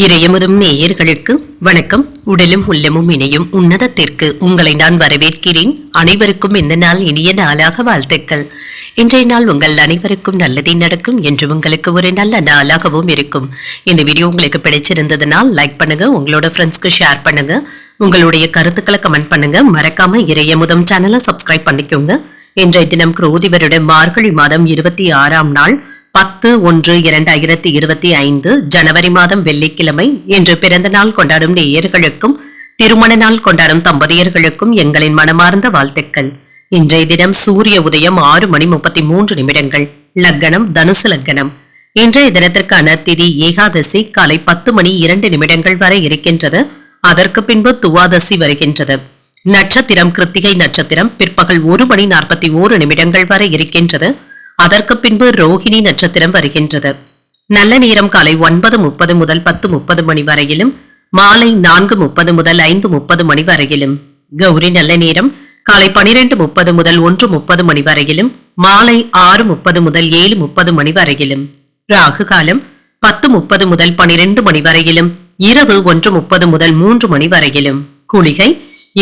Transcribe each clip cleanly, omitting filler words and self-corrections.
இறையமுதும் நேயர்களுக்கு வணக்கம். உடலும் உள்ளமும் இணையும் உன்னதத்திற்கு உங்களை நான் வரவேற்கிறேன். அனைவருக்கும் இந்த நாள் இனிய நாளாக வாழ்த்துக்கள். இன்றைய நாள் உங்கள் அனைவருக்கும் நல்லதே நடக்கும் என்று உங்களுக்கு ஒரு நல்ல நாளாகவும் இருக்கும். இந்த வீடியோ உங்களுக்கு பிடிச்சிருந்ததுனால் லைக் பண்ணுங்க, உங்களோட ஃப்ரெண்ட்ஸ்க்கு ஷேர் பண்ணுங்க, உங்களுடைய கருத்துக்களை கமெண்ட் பண்ணுங்க. மறக்காம இறையமுதம் சேனலை சப்ஸ்கிரைப் பண்ணிக்கோங்க. இன்றைய தினம் குரோதி வருடம் மார்கழி மாதம் 26ஆம் நாள் 10/1/2025 ஜனவரி மாதம் வெள்ளிக்கிழமை. இன்று பிறந்த நாள் கொண்டாடும் நேயர்களுக்கும் திருமண நாள் கொண்டாடும் தம்பதியர்களுக்கும் எங்களின் மனமார்ந்த வாழ்த்துக்கள். இன்றைய தினம் சூரிய உதயம் 6:33. லக்னம் தனுசு லக்னம். இன்றைய தினத்திற்கான திதி ஏகாதசி காலை 10:02 வரை இருக்கின்றது. அதற்கு பின்பு துவாதசி வருகின்றது. நட்சத்திரம் கிருத்திகை நட்சத்திரம் பிற்பகல் 1:41 வரை இருக்கின்றது. அதற்கு பின்பு ரோஹிணி நட்சத்திரம் வருகின்றது. நல்ல நேரம் காலை 9:30 முதல் 10:30 மணி வரையிலும், மாலை 4:30 முதல் 5:30 மணி வரையிலும். கௌரி நல்ல நேரம் காலை 12:30 முதல் 1:30 மணி வரையிலும், மாலை 6:30 முதல் 7:30 மணி வரையிலும். ராகு காலம் 10:30 முதல் 12 மணி வரையிலும், இரவு 1:30 முதல் 3 மணி வரையிலும். குளிகை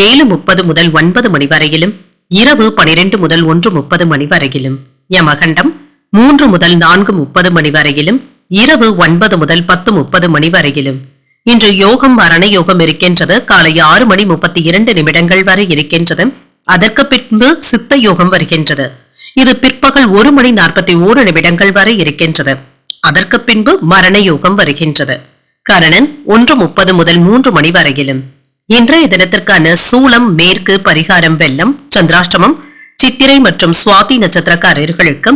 7:30 முதல் 9 மணி வரையிலும், இரவு 12 முதல் 1:30 மணி வரையிலும். யமகண்டம் 3 முதல் 4:30 மணி வரையிலும், இரவு 9 முதல் 10:30 மணி வரையிலும். இன்று யோகம் மரண யோகம் இருக்கின்றது. காலை 6:32 வரை இருக்கின்றது. அதற்கு பின்பு சித்த யோகம் வருகின்றது. இது பிற்பகல் 1:41 வரை இருக்கின்றது. அதற்கு பின்பு மரண யோகம் வருகின்றது. கரணன் 1:30 முதல் 3 மணி வரையிலும். இன்றைய தினத்திற்கான சூலம் மேற்கு, பரிகாரம் வெள்ளம். சந்திராஷ்டமம் சித்திரை மற்றும் சுவாதி நட்சத்திரக்காரர்களுக்கு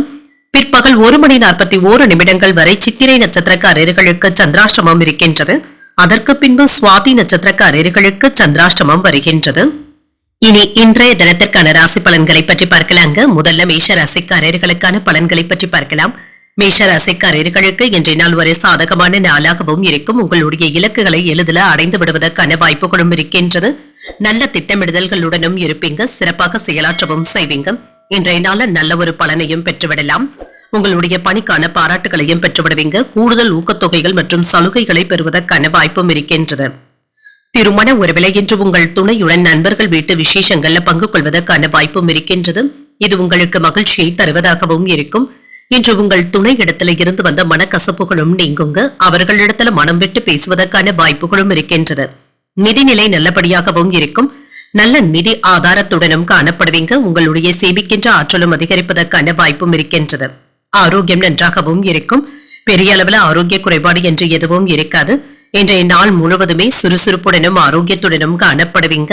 பிற்பகல் 1:41 வரை சித்திரை நட்சத்திரக்காரர்களுக்கு சந்திராஷ்டமம் இருக்கின்றது. அதற்கு பின்பு சுவாதி நட்சத்திரக்காரர்களுக்கு சந்திராஷ்டமம் வருகின்றது. இனி இன்றைய தினத்திற்கான ராசி பலன்களை பற்றி பார்க்கலாங்க. முதல்ல மேஷ ராசிக்காரர்களுக்கான பலன்களை பற்றி பார்க்கலாம். மேஷ ராசிக்காரர்களுக்கு இன்றைய நாள் ஒரு சாதகமான நாளாகவும் இருக்கும். உங்களுடைய இலக்குகளை எளிதில் அடைந்து விடுவதற்கான வாய்ப்புகளும் இருக்கின்றது. நல்ல திட்டமிடுதல்களுடனும் இருப்பீங்க. சிறப்பாக செயலாற்றவும் செய்வீங்க. இன்றைய நாள் நல்ல ஒரு பலனையும் பெற்றுவிடலாம். உங்களுடைய பணிக்கான பாராட்டுகளையும் பெற்றுவிடுவீங்க. கூடுதல் ஊக்கத்தொகைகள் மற்றும் சலுகைகளை பெறுவதற்கான வாய்ப்பும் இருக்கின்றது. திருமண உறவிலை இன்று உங்கள் துணையுடன் நண்பர்கள் வீட்டு விசேஷங்கள்ல பங்கு கொள்வதற்கான வாய்ப்பும் இருக்கின்றது. இது உங்களுக்கு மகிழ்ச்சியை தருவதாகவும் இருக்கும். இன்று உங்கள் துணை இடத்துல இருந்து வந்த மனக்கசப்புகளும் நீங்குங்க. அவர்களிடத்துல மனம் விட்டு பேசுவதற்கான வாய்ப்புகளும் இருக்கின்றது. நிதிநிலை நல்லபடியாகவும் இருக்கும். நல்ல நிதி ஆதாரத்துடனும் காணப்படுவீங்க. உங்களுடைய சேமிக்கின்ற ஆற்றலும் அதிகரிப்பதற்கான வாய்ப்பும் இருக்கின்றது. ஆரோக்கியம் நன்றாகவும் இருக்கும். பெரிய அளவில் ஆரோக்கிய குறைபாடு என்று எதுவும் இருக்காது. இன்றைய நாள் முழுவதுமே சுறுசுறுப்புடனும் ஆரோக்கியத்துடனும் காணப்படுவீங்க.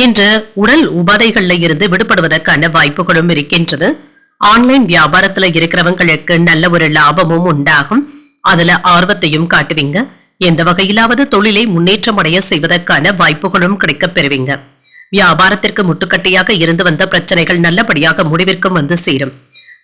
இன்று உடல் உபாதைகள்ல இருந்து விடுபடுவதற்கான வாய்ப்புகளும் இருக்கின்றது. ஆன்லைன் வியாபாரத்துல இருக்கிறவங்களுக்கு நல்ல ஒரு லாபமும் உண்டாகும். அதுல ஆர்வத்தையும் காட்டுவீங்க. எந்த வகையிலாவது தொழிலை முன்னேற்றம் அடைய செய்வதற்கான வாய்ப்புகளும் கிடைக்கப் பெறுவீங்க. வியாபாரத்திற்கு முட்டுக்கட்டையாக இருந்து வந்த பிரச்சனைகள் நல்லபடியாக முடிவிற்கும் வந்து சேரும்.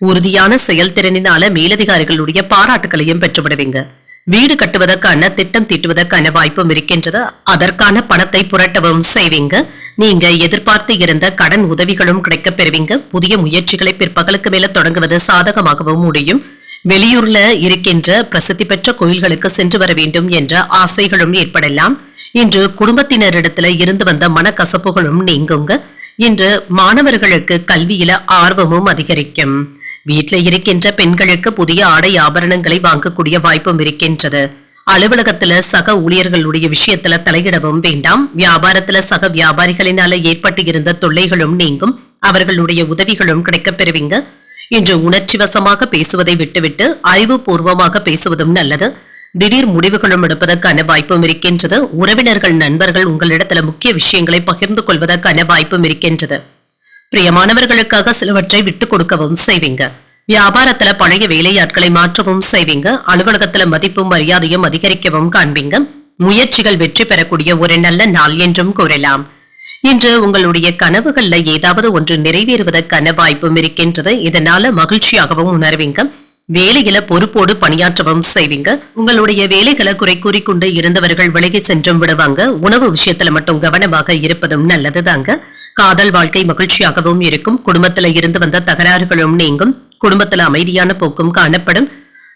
உறுதியான செயல்திறனினால மேலதிகாரிகளுடைய பாராட்டுகளையும் பெற்றுவிடுவீங்க. வீடு கட்டுவதற்கான திட்டம் தீட்டுவதற்கான வாய்ப்பும் இருக்கின்றது. அதற்கான பணத்தை புரட்டவும் செய்வீங்க. நீங்க எதிர்பார்த்து இருந்த கடன் உதவிகளும் கிடைக்கப் பெறுவீங்க. புதிய முயற்சிகளை பிற்பகலுக்கு மேல தொடங்குவது சாதகமாகவும் முடியும். வெளியூர்ல இருக்கின்ற பிரசித்தி பெற்ற கோயில்களுக்கு சென்று வர வேண்டும் என்ற ஆசைகளும் ஏற்படலாம். இன்று குடும்பத்தினரிடத்துல இருந்து வந்த மனக்கசப்புகளும் நீங்குங்க. இன்று மாணவர்களுக்கு கல்வியில ஆர்வமும் அதிகரிக்கும். வீட்டில இருக்கின்ற பெண்களுக்கு புதிய ஆடை ஆபரணங்களை வாங்கக்கூடிய வாய்ப்பும் இருக்கின்றது. அலுவலகத்துல சக ஊழியர்களுடைய விஷயத்துல தலையிடவும் வேண்டாம். வியாபாரத்துல சக வியாபாரிகளினால ஏற்பட்டு இருந்த தொல்லைகளும் நீங்கும். அவர்களுடைய உதவிகளும் கிடைக்கப் பெறுவீங்க. இன்று உணர்ச்சி வசமாக பேசுவதை விட்டுவிட்டு அறிவுபூர்வமாக பேசுவதும் நல்லது. திடீர் முடிவுகளும் எடுப்பதற்கான வாய்ப்பும் இருக்கின்றது. உறவினர்கள் நண்பர்கள் உங்களிடத்துல முக்கிய விஷயங்களை பகிர்ந்து கொள்வதற்கான வாய்ப்பும் இருக்கின்றது. பிரியமானவர்களுக்காக சிலவற்றை விட்டுக் கொடுக்கவும் செய்வீங்க. வியாபாரத்துல பழைய வேலையாட்களை மாற்றவும் செய்வீங்க. அலுவலகத்துல மதிப்பும் மரியாதையும் அதிகரிக்கவும் காண்பீங்க. முயற்சிகள் வெற்றி பெறக்கூடிய ஒரு நல்ல நாள் என்றும் கூறலாம். இன்று உங்களுடைய கனவுகள்ல ஏதாவது ஒன்று நிறைவேறுவதற்கான வாய்ப்பும் இருக்கின்றது. இதனால மகிழ்ச்சியாகவும் உணர்வீங்க. வேலையில பொறுப்போடு பணியாற்றவும் செய்வீங்க. உங்களுடைய வேலைகளை குறை கூறிக்கொண்டு இருந்தவர்கள் விலகி சென்றும் விடுவாங்க. உணவு விஷயத்துல மட்டும் கவனமாக இருப்பதும் நல்லதுதாங்க. காதல் வாழ்க்கை மகிழ்ச்சியாகவும் இருக்கும். குடும்பத்துல இருந்து வந்த தகராறுகளும் நீங்கும். குடும்பத்துல அமைதியான போக்கும் காணப்படும்.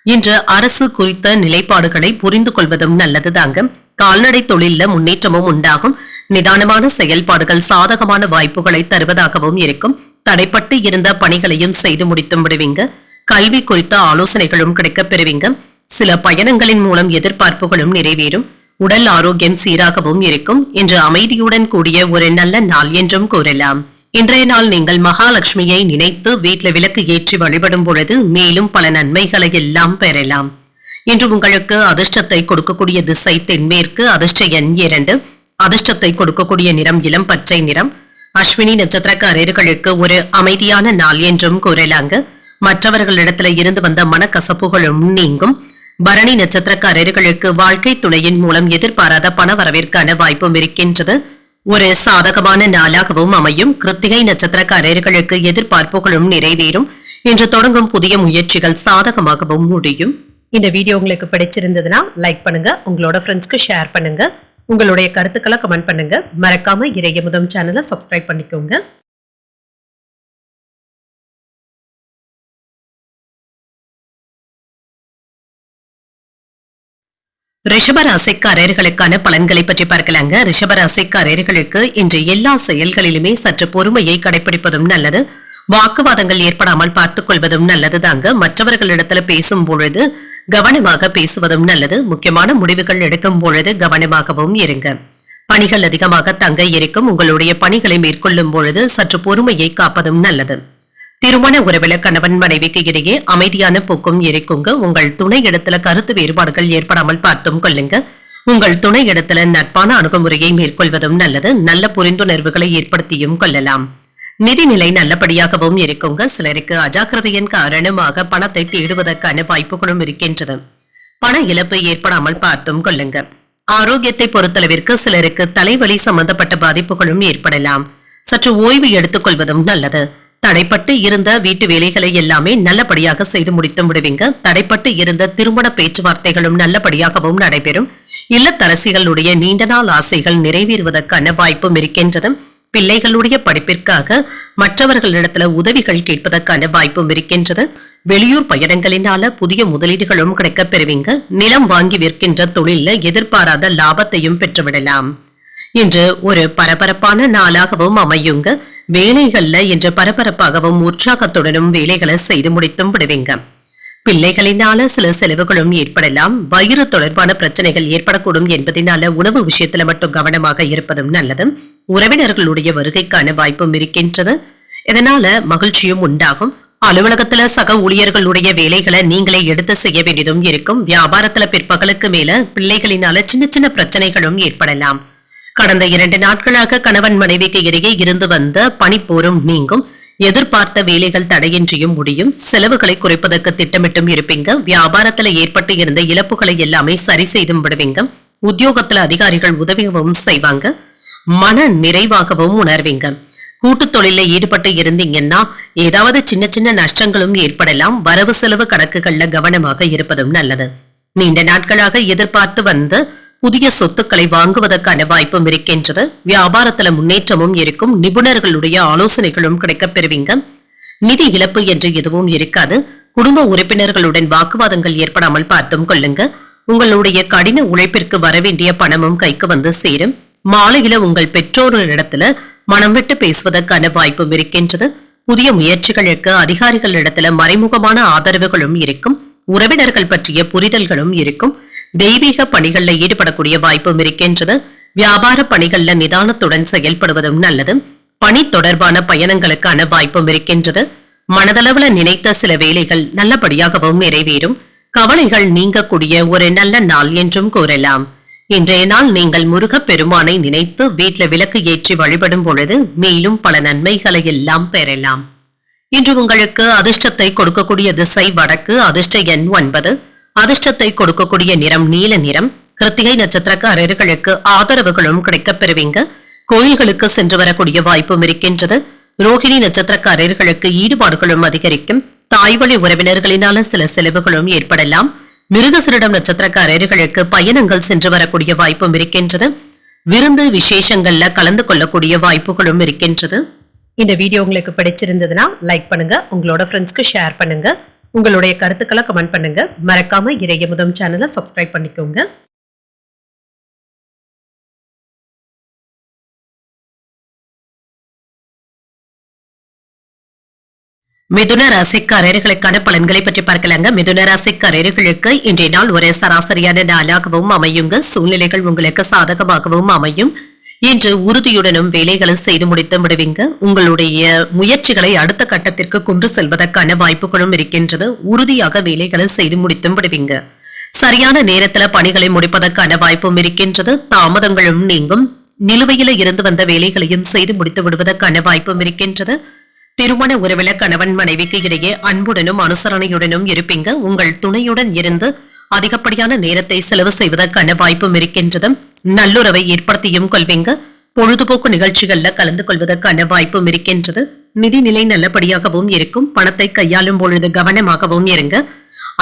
இன்று அரசு குறித்த நிலைப்பாடுகளை புரிந்து கொள்வதும் நல்லதுதாங்க. கால்நடை தொழில முன்னேற்றமும் உண்டாகும். நிதானமான செயல்பாடுகள் சாதகமான வாய்ப்புகளை தருவதாகவும் இருக்கும். தடைப்பட்டு இருந்த பணிகளையும் செய்து முடித்து விடுவீங்க. கல்வி குறித்த ஆலோசனைகளும் கிடைக்கப் பெறுவீங்க. சில பயணங்களின் மூலம் எதிர்பார்ப்புகளும் நிறைவேறும். உடல் ஆரோக்கியம் சீராகவும் இருக்கும். இன்று அமைதியுடன் கூடிய ஒரு நல்ல நாள் என்றும் கூறலாம். இன்றைய நாள் நீங்கள் மகாலட்சுமியை நினைத்து வீட்டில் விளக்கு ஏற்றி வழிபடும் பொழுது மேலும் பல நன்மைகளை எல்லாம் பெறலாம். இன்று உங்களுக்கு அதிர்ஷ்டத்தை கொடுக்கக்கூடிய திசை தென்மேற்கு. அதிர்ஷ்ட எண் 2. அதிர்ஷ்டத்தை கொடுக்கக்கூடிய நிறம் இளம் பச்சை நிறம். அஸ்வினி நட்சத்திரக்காரர்களுக்கு ஒரு அமைதியான நாள் என்றும் கூறலாங்க. மற்றவர்களிடத்துல இருந்து வந்த மனக்கசப்புகளும் நீங்கும். பரணி நட்சத்திரக்காரர்களுக்கு வாழ்க்கை துணையின் மூலம் எதிர்பாராத பண வரவிற்கான வாய்ப்பும் இருக்கின்றது. ஒரு சாதகமான நாளாகவும் அமையும். கிருத்திகை நட்சத்திரக்காரர்களுக்கு எதிர்பார்ப்புகளும் நிறைவேறும். இன்று தொடங்கும் புதிய முயற்சிகள் சாதகமாகவும் முடியும். இந்த வீடியோ உங்களுக்கு பிடிச்சிருந்ததுன்னா லைக் பண்ணுங்க, உங்களோட ஃப்ரெண்ட்ஸ்க்கு ஷேர் பண்ணுங்க, உங்களுடைய கருத்துக்களை கமெண்ட் பண்ணுங்க. மறக்காம இறையமுதம் சேனலை சப்ஸ்கிரைப் பண்ணிக்கோங்க. ரிஷபராசிக்காரர்களுக்கான பலன்களை பற்றி பார்க்கலாங்க. ரிஷபராசிக்காரர்களுக்கு இன்று எல்லா செயல்களிலுமே சற்று பொறுமையை கடைபிடிப்பதும் நல்லது. வாக்குவாதங்கள் ஏற்படாமல் பார்த்துக் கொள்வதும் நல்லதுதாங்க. மற்றவர்களிடத்துல பேசும் பொழுது கவனமாக பேசுவதும் நல்லது. முக்கியமான முடிவுகள் எடுக்கும் பொழுது கவனமாகவும் இருங்க. பணிகள் அதிகமாக தங்க இருக்கும். உங்களுடைய பணிகளை மேற்கொள்ளும் பொழுது சற்று பொறுமையை காப்பதும் நல்லது. திருமண உறவுல கணவன் மனைவிக்கு இடையே அமைதியான போக்கும் இருக்குங்க. உங்கள் துணை இடத்துல கருத்து வேறுபாடுகள் ஏற்படாமல் பார்த்தும் கொள்ளுங்க. உங்கள் துணை இடத்துல நட்பான அணுகுமுறையை மேற்கொள்வதும் நல்லது. நல்ல புரிந்துணர்வுகளை ஏற்படுத்தியும் கொள்ளலாம். நிதிநிலை நல்லபடியாகவும் இருக்குங்க. சிலருக்கு அஜாக்கிரதையின் காரணமாக பணத்தை தேடுவதற்கான வாய்ப்புகளும் இருக்கின்றது. பண இழப்பு ஏற்படாமல் பார்த்தும் கொள்ளுங்க. ஆரோக்கியத்தை பொறுத்தளவிற்கு சிலருக்கு தலைவலி சம்பந்தப்பட்ட பாதிப்புகளும் ஏற்படலாம். சற்று ஓய்வு எடுத்துக் கொள்வதும் நல்லது. தடைப்பட்டு இருந்த வீட்டு வேலைகளை எல்லாமே நல்லபடியாக செய்து முடித்து விடுவீங்க. தடைப்பட்டு இருந்த திருமண பேச்சுவார்த்தைகளும் நல்லபடியாகவும் நடைபெறும். இல்லத்தரசிகளுடைய நீண்ட நாள் ஆசைகள் நிறைவேறுவதற்கான வாய்ப்பும் இருக்கின்றது. பிள்ளைகளுடைய படிப்பிற்காக மற்றவர்களிடத்துல உதவிகள் கேட்பதற்கான வாய்ப்பும் இருக்கின்றது. வெளியூர் பயணங்களினால புதிய முதலீடுகளும் கிடைக்கப் பெறுவீங்க. நிலம் வாங்கி விற்கின்ற தொழில எதிர்பாராத லாபத்தையும் பெற்றுவிடலாம். இன்று ஒரு பரபரப்பான நாளாகவும் அமையுங்க. வேலைகள்ல இன்று பரபரப்பாகவும் உற்சாகத்துடனும் வேலைகளை செய்து முடித்தும் விடுவீங்க. பிள்ளைகளினால சில செலவுகளும் ஏற்படலாம். வயிறு தொடர்பான பிரச்சனைகள் ஏற்படக்கூடும் என்பதனால உணவு விஷயத்துல மட்டும் கவனமாக இருப்பதும் நல்லது. உறவினர்களுடைய வருகைக்கான வாய்ப்பும் இருக்கின்றது. இதனால மகிழ்ச்சியும் உண்டாகும். அலுவலகத்துல சக ஊழியர்களுடைய வேலைகளை நீங்களே எடுத்து செய்ய வேண்டியதும் இருக்கும். வியாபாரத்துல பிற்பகலுக்கு மேல பிள்ளைகளினால சின்ன சின்ன பிரச்சனைகளும் ஏற்படலாம். கடந்த 2 நாட்களாக கணவன் மனைவிக்கு இடையே இருந்து வந்த பணிப்போரும் நீங்கும். எதிர்பார்த்த வேலைகள் தடையின்றியும் முடியும். செலவுகளை குறைப்பதற்கு திட்டமிட்டும் இருப்பீங்க. வியாபாரத்துல ஏற்பட்டு இருந்த இழப்புகளை எல்லாமே சரி செய்தும் விடுவீங்க. உத்தியோகத்துல அதிகாரிகள் உதவியும் செய்வாங்க. மன நிறைவாகவும் உணர்வீங்க. கூட்டு தொழில ஈடுபட்டு இருந்தீங்கன்னா ஏதாவது சின்ன சின்ன நஷ்டங்களும் ஏற்படலாம். வரவு செலவு கணக்குகள்ல கவனமாக இருப்பதும் நல்லது. நீண்ட நாட்களாக எதிர்பார்த்து வந்த புதிய சொத்துக்களை வாங்குவதற்கான வாய்ப்பும் இருக்கின்றது. வியாபாரத்துல முன்னேற்றமும் இருக்கும். நிபுணர்களுடைய ஆலோசனைகளும் கிடைக்கப் பெறுவீங்க. நிதி இழப்பு என்று எதுவும் இருக்காது. குடும்ப உறுப்பினர்களுடன் வாக்குவாதங்கள் ஏற்படாமல் பார்த்தும் கொள்ளுங்க. உங்களுடைய கடின உழைப்பிற்கு வரவேண்டிய பணமும் கைக்கு வந்து சேரும். மாலையில உங்கள் பெற்றோரிடத்துல மனம் விட்டு பேசுவதற்கான வாய்ப்பும் இருக்கின்றது. புதிய முயற்சிகளுக்கு அதிகாரிகளிடத்துல மறைமுகமான ஆதரவுகளும் இருக்கும். உறவினர்கள் பற்றிய புரிதல்களும் இருக்கும். தெய்வீக பணிகள்ல ஈடுபடக்கூடிய வாய்ப்பும் இருக்கின்றது. வியாபார பணிகள்ல நிதானத்துடன் செயல்படுவதும் நல்லது. பணி தொடர்பான பயணங்களுக்கான வாய்ப்பும் இருக்கின்றது. மனதளவுல நினைத்த சில வேலைகள் நல்லபடியாகவும் நிறைவேறும். கவலைகள் நீங்கக்கூடிய ஒரு நல்ல நாள் என்றும் கூறலாம். இன்றைய நாள் நீங்கள் முருகப் பெருமானை நினைத்து வீட்ல விளக்கு ஏற்றி வழிபடும் பொழுது மேலும் பல நன்மைகளை எல்லாம் பெறலாம். இன்று உங்களுக்கு அதிர்ஷ்டத்தை கொடுக்கக்கூடிய திசை வடக்கு. அதிர்ஷ்ட எண் 9. அதிர்ஷ்டத்தை கொடுக்கக்கூடிய நிறம் நீல நிறம். கிருத்திகை நட்சத்திரக்காரர்களுக்கு ஆதரவுகளும் கிடைக்கப் பெறுவீங்க. கோயில்களுக்கு சென்று வரக்கூடிய வாய்ப்பும் இருக்கின்றது. ரோஹிணி நட்சத்திரக்காரர்களுக்கு ஈடுபாடுகளும் அதிகரிக்கும். தாய்வழி உறவினர்களினால சில செலவுகளும் ஏற்படலாம். மிருகசிரிடம் நட்சத்திரக்காரர்களுக்கு பயணங்கள் சென்று வரக்கூடிய வாய்ப்பும் இருக்கின்றது. விருந்து விசேஷங்கள்ல கலந்து கொள்ளக்கூடிய வாய்ப்புகளும் இருக்கின்றது. இந்த வீடியோ உங்களுக்கு பிடிச்சிருந்ததுன்னா லைக் பண்ணுங்க, உங்களோட ஃப்ரெண்ட்ஸ்க்கு ஷேர் பண்ணுங்க, உங்களுடைய கருத்துக்களை கமெண்ட் பண்ணுங்க. மறக்காம இறையமுதம் சேனலை சப்ஸ்கிரைப் பண்ணிக்கோங்க. மிதுன ராசிக்காரர்களுக்கான பலன்களை பற்றி பார்க்கலாங்க. மிதுன ராசிக்காரர்களுக்கு இன்றைய நாள் ஒரே சராசரியான நாளாகவும் அமையுங்க. சூழ்நிலைகள் உங்களுக்கு சாதகமாகவும் அமையும். இன்று உறுதியுடனும் வேலைகளை செய்து முடித்து விடுவீங்க. உங்களுடைய முயற்சிகளை அடுத்த கட்டத்திற்கு கொண்டு செல்வதற்கான வாய்ப்புகளும் இருக்கின்றது. உறுதியாக வேலைகளை செய்து முடித்து விடுவீங்க. சரியான நேரத்துல பணிகளை முடிப்பதற்கான வாய்ப்பும் இருக்கின்றது. தாமதங்களும் நீங்கும். நிலுவையில இருந்து வந்த வேலைகளையும் செய்து முடித்து விடுவதற்கான வாய்ப்பும் இருக்கின்றது. திருமண உறவில கணவன் மனைவிக்கு இடையே அன்புடனும் அனுசரணையுடனும் இருப்பீங்க. உங்கள் துணையுடன் இருந்து அதிகப்படியான நேரத்தை செலவு செய்வதற்கான வாய்ப்பும் இருக்கின்றது. நல்லுறவை ஏற்படுத்தியும் கொள்வீங்க. பொழுதுபோக்கு நிகழ்ச்சிகள்ல கலந்து கொள்வதற்கான வாய்ப்பும் இருக்கின்றது. நிதிநிலை நல்லபடியாகவும் இருக்கும். பணத்தை கையாளும் பொழுது கவனமாகவும் இருங்க.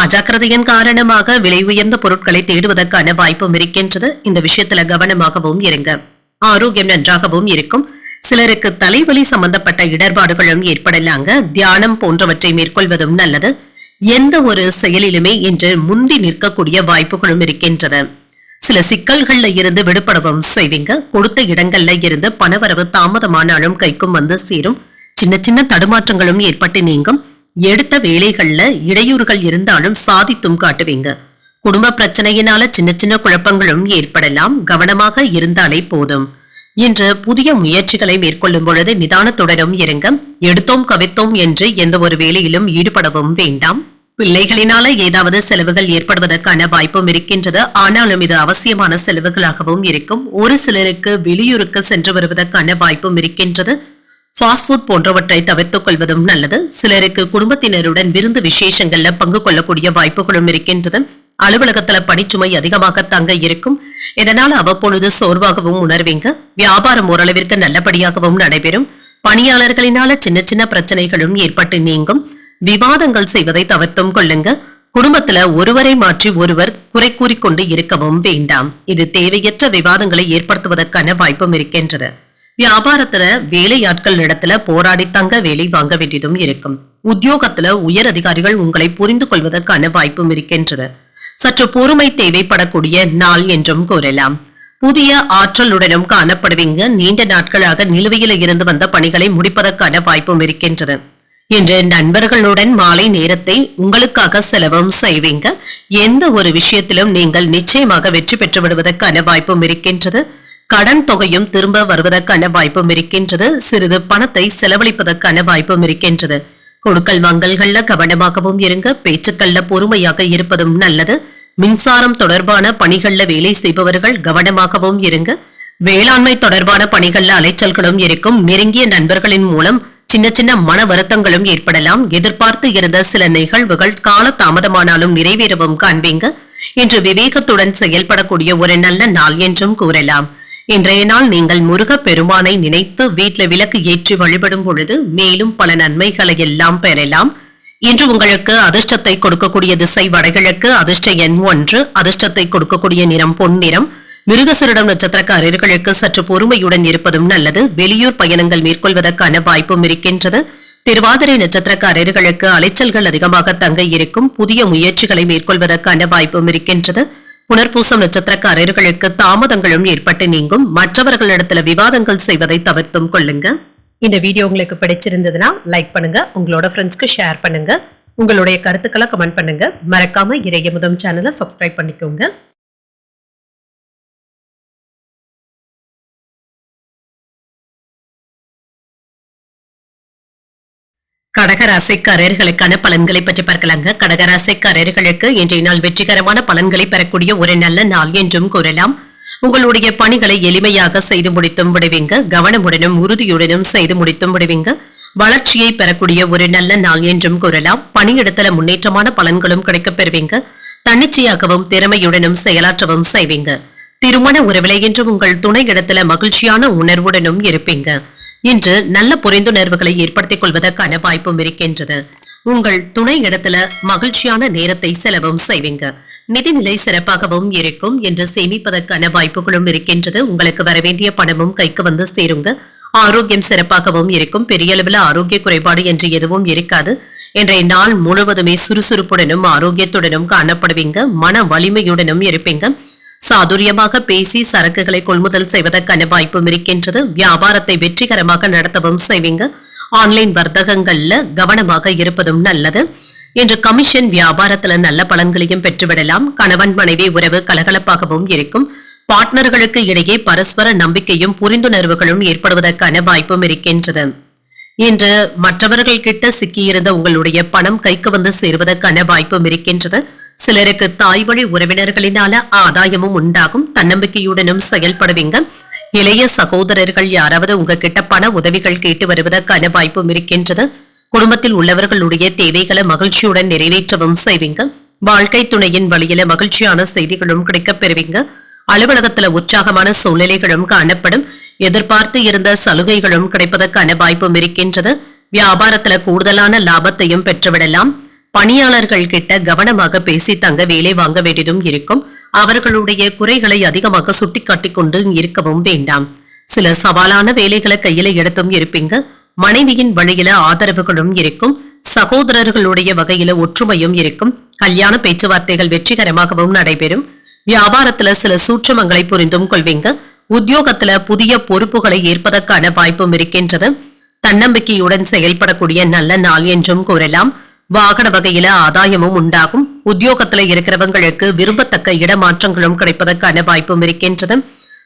அஜாக்கிரதையின் காரணமாக விலை உயர்ந்த பொருட்களை தேடுவதற்கான வாய்ப்பும் இருக்கின்றது. இந்த விஷயத்துல கவனமாகவும் இருங்க. ஆரோக்கியம் நன்றாகவும் இருக்கும். சிலருக்கு தலைவலி சம்பந்தப்பட்ட இடர்பாடுகளும் ஏற்படலாங்க. தியானம் போன்றவற்றை மேற்கொள்வதும் நல்லது. எந்த ஒரு செயலிலுமே இன்று முந்தி நிற்கக்கூடிய வாய்ப்புகளும் இருக்கின்றது. சில சிக்கல்கள்ல இருந்து விடுபடவும் செய்வீங்க. கொடுத்த இடங்கள்ல இருந்து பணவரவு தாமதமானாலும் கைக்கும் வந்து சேரும். சின்ன சின்ன தடுமாற்றங்களும் ஏற்பட்டு நீங்கும். எடுத்த வேலைகள்ல இடையூறுகள் இருந்தாலும் சாதித்தும் காட்டுவீங்க. குடும்ப பிரச்சனையினால சின்ன சின்ன குழப்பங்களும் ஏற்படலாம். கவனமாக இருந்தாலே போதும். இன்று புதிய முயற்சிகளை மேற்கொள்ளும் பொழுது நிதானத்துடனும் இருங்க. எடுத்தோம் கவித்தோம் என்று எந்த ஒரு வேலையிலும் ஈடுபடவும் வேண்டாம். பிள்ளைகளினால ஏதாவது செலவுகள் ஏற்படுவதற்கான வாய்ப்பும் இருக்கின்றது. ஆனாலும் இது அவசியமான செலவுகளாகவும் இருக்கும். ஒரு சிலருக்கு வெளியூருக்கு சென்று வருவதற்கான வாய்ப்பும் இருக்கின்றது. ஃபாஸ்ட் ஃபுட் போன்றவற்றை தவிர்த்துக் கொள்வதும் நல்லது. சிலருக்கு குடும்பத்தினருடன் விருந்து விசேஷங்கள்ல பங்கு கொள்ளக்கூடிய வாய்ப்புகளும் இருக்கின்றது. அலுவலகத்துல பணிச்சுமை அதிகமாக தங்க இருக்கும். இதனால அவ்வப்பொழுது சோர்வாகவும் உணர்வீங்க. வியாபாரம் ஓரளவிற்கு நல்லபடியாகவும் நடைபெறும். பணியாளர்களினால சின்ன சின்ன பிரச்சனைகளும் ஏற்பட்டு நீங்கும். விவாதங்கள் செய்வதை தவிர்த்தும் கொள்ளுங்க. குடும்பத்துல ஒருவரை மாற்றி ஒருவர் குறை கூறிக்கொண்டு இருக்கவும் வேண்டாம். இது தேவையற்ற விவாதங்களை ஏற்படுத்துவதற்கான வாய்ப்பும் இருக்கின்றது. வியாபாரத்துல வேலையாட்கள் இடத்துல போராடி தங்க வேலை வாங்க வேண்டியதும் இருக்கும். உத்தியோகத்துல உயர் அதிகாரிகள் உங்களை புரிந்து கொள்வதற்கான வாய்ப்பும் இருக்கின்றது. சற்று பொறுமை தேவைப்படக்கூடிய நாள் என்றும் கூறலாம். புதிய ஆற்றலுடனும் காணப்படுவீங்க. நீண்ட நாட்களாக நிலுவையில் இருந்து வந்த பணிகளை முடிப்பதற்கான வாய்ப்பும் இருக்கின்றது. இன்று நண்பர்களுடன் மாலை நேரத்தை உங்களுக்காக செலவும் செய்வீங்க. எந்த ஒரு விஷயத்திலும் நீங்கள் நிச்சயமாக வெற்றி பெற்று விடுவதற்கான வாய்ப்பும் இருக்கின்றது. கடன் தொகையும் திரும்ப வருவதற்கான வாய்ப்பும் இருக்கின்றது. சிறிது பணத்தை செலவழிப்பதற்கான வாய்ப்பும் இருக்கின்றது. கொடுக்கல் வாங்கல்கள்ல கவனமாகவும் இருங்க. பேச்சுக்கள்ல பொறுமையாக இருப்பதும் நல்லது. மின்சாரம் தொடர்பான பணிகள்ல வேலை செய்பவர்கள் கவனமாகவும் இருங்க. வேளாண்மை தொடர்பான பணிகள்ல அலைச்சல்களும் இருக்கும். நெருங்கிய நண்பர்களின் மூலம் சின்ன சின்ன மன வருத்தங்களும் ஏற்படலாம். எதிர்பார்த்து இருந்த சில நிகழ்வுகள் கால தாமதமானாலும் நிறைவேறவும் காண்பீங்க. இன்று விவேகத்துடன் செயல்படக்கூடிய ஒரு நல்ல நாள் என்றும் கூறலாம். இன்றைய நாள் நீங்கள் முருக பெருமானை நினைத்து வீட்டில் விளக்கு ஏற்றி வழிபடும் பொழுது மேலும் பல நன்மைகளை எல்லாம் பெறலாம். இன்று உங்களுக்கு அதிர்ஷ்டத்தை கொடுக்கக்கூடிய திசை வடகிழக்கு. அதிர்ஷ்ட எண் 1. அதிர்ஷ்டத்தை கொடுக்கக்கூடிய நிறம் பொன்னிறம். மிருகசீரிடம் நட்சத்திரக்காரர்களுக்கு சற்று பொறுமையுடன் இருப்பதும் நல்லது. வெளியூர் பயணங்கள் மேற்கொள்வதற்கான வாய்ப்பும் இருக்கின்றது. திருவாதிரை நட்சத்திரக்காரர்களுக்கு அலைச்சல்கள் அதிகமாக தங்க இருக்கும். புதிய முயற்சிகளை மேற்கொள்வதற்கான வாய்ப்பும் இருக்கின்றது. புனர்பூசம் நட்சத்திரக்காரர்களுக்கு தாமதங்களும் ஏற்பட்டு நீங்கும். மற்றவர்களிடத்துல விவாதங்கள் செய்வதை தவிர்த்தும் கொள்ளுங்க. இந்த வீடியோ உங்களுக்கு பிடிச்சிருந்ததுன்னா லைக் பண்ணுங்க. உங்களோட ஃப்ரெண்ட்ஸ்க்கு ஷேர் பண்ணுங்க. உங்களுடைய கருத்துக்களை கமெண்ட் பண்ணுங்க. மறக்காம இறையமுதம் சேனலை சப்ஸ்கிரைப் பண்ணிக்கோங்க. கடகராசிக்காரர்களுக்கான பலன்களை பற்றி பார்க்கலாங்க. கடகராசிக்காரர்களுக்கு இன்றைய நாள் வெற்றிகரமான பலன்களை பெறக்கூடிய ஒரு நல்ல நாள் என்றும் கூறலாம். உங்களுடைய பணிகளை எளிமையாக செய்து முடித்தும் விடுவீங்க. கவனமுடனும் உறுதியுடனும் செய்து முடித்தும் விடுவீங்க. வளர்ச்சியை பெறக்கூடிய ஒரு நல்ல நாள் என்றும் கூறலாம். பணியிடத்துல முன்னேற்றமான பலன்களும் கிடைக்கப் பெறுவீங்க. தன்னிச்சையாகவும் திறமையுடனும் செயலாற்றவும் செய்வீங்க. திருமண உறவிலை என்று உங்கள் துணை இடத்துல மகிழ்ச்சியான உணர்வுடனும் இருப்பீங்க. இன்று நல்ல புரிந்துணர்வுகளை ஏற்படுத்திக் கொள்வதற்கான வாய்ப்பும் இருக்கின்றது. உங்கள் துணை இடத்துல மகிழ்ச்சியான நேரத்தை செலவும் செய்வீங்க. நிதிநிலை சிறப்பாகவும் இருக்கும். என்று சேமிப்பதற்கான வாய்ப்புகளும் இருக்கின்றது. உங்களுக்கு வரவேண்டிய பணமும் கைக்கு வந்து சேருங்க. ஆரோக்கியம் சிறப்பாகவும் இருக்கும். பெரிய அளவில் ஆரோக்கிய குறைபாடு என்று எதுவும் இருக்காது. இன்றைய நாள் முழுவதுமே சுறுசுறுப்புடனும் ஆரோக்கியத்துடனும் காணப்படுவீங்க. மன வலிமையுடனும் இருப்பீங்க. சாதுரியமாக பேசி சரக்குகளை கொள்முதல் செய்வதற்கான வாய்ப்பும் இருக்கின்றது. வியாபாரத்தை வெற்றிகரமாக நடத்தவும் செய்வீங்க. ஆன்லைன் வர்த்தகங்கள்ல கவனமாக இருப்பதும் நல்லது. இன்று கமிஷன் வியாபாரத்துல நல்ல பலன்களையும் பெற்றுவிடலாம். கணவன் மனைவி உறவு கலகலப்பாகவும் இருக்கும். பார்ட்னர்களுக்கு இடையே பரஸ்பர நம்பிக்கையும் புரிந்துணர்வுகளும் ஏற்படுவதற்கான வாய்ப்பும் இருக்கின்றது. இன்று மற்றவர்கள் கிட்ட சிக்கியிருந்த உங்களுடைய பணம் கைக்கு வந்து சேருவதற்கான வாய்ப்பும் இருக்கின்றது. சிலருக்கு தாய் வழி உறவினர்களினால ஆதாயமும் உண்டாகும். தன்னம்பிக்கையுடனும் செயல்படுவீங்க. இளைய சகோதரர்கள் யாராவது உங்ககிட்ட பண உதவிகள் கேட்டு வருவதற்கான வாய்ப்பும் இருக்கின்றது. குடும்பத்தில் உள்ளவர்களுடைய தேவைகளை மகிழ்ச்சியுடன் நிறைவேற்றவும் செய்வீங்க. வாழ்க்கை துணையின் வழியில மகிழ்ச்சியான செய்திகளும் கிடைக்கப் பெறுவீங்க. அலுவலகத்துல உற்சாகமான சூழ்நிலைகளும் காணப்படும். எதிர்பார்த்து இருந்த சலுகைகளும் கிடைப்பதற்கான வாய்ப்பும் இருக்கின்றது. வியாபாரத்துல கூடுதலான லாபத்தையும் பெற்றுவிடலாம். பணியாளர்கள் கிட்ட கவனமாக பேசி தங்க வேலை வாங்க வேண்டியதும் இருக்கும். அவர்களுடைய குறைகளை அதிகமாக சுட்டிக்காட்டிக் கொண்டு இருக்கவும் வேண்டாம். சில சவாலான வேலைகளை கையில எடுத்தும் இருப்பீங்க. மனைவியின் வழியில ஆதரவுகளும் இருக்கும். சகோதரர்களுடைய வகையில ஒற்றுமையும் இருக்கும். கல்யாண பேச்சுவார்த்தைகள் வெற்றிகரமாகவும் நடைபெறும். வியாபாரத்துல சில சூட்சமங்களை புரிந்தும் கொள்வீங்க. உத்தியோகத்துல புதிய பொறுப்புகளை ஏற்பதற்கான வாய்ப்பும் இருக்கின்றது. தன்னம்பிக்கையுடன் செயல்படக்கூடிய நல்ல நாள் என்றும் கூறலாம். வாகன வகையில ஆதாயமும் உண்டாகும். உத்தியோகத்துல இருக்கிறவங்களுக்கு விரும்பத்தக்க இடமாற்றங்களும் கிடைப்பதற்கான வாய்ப்பும் இருக்கின்றது.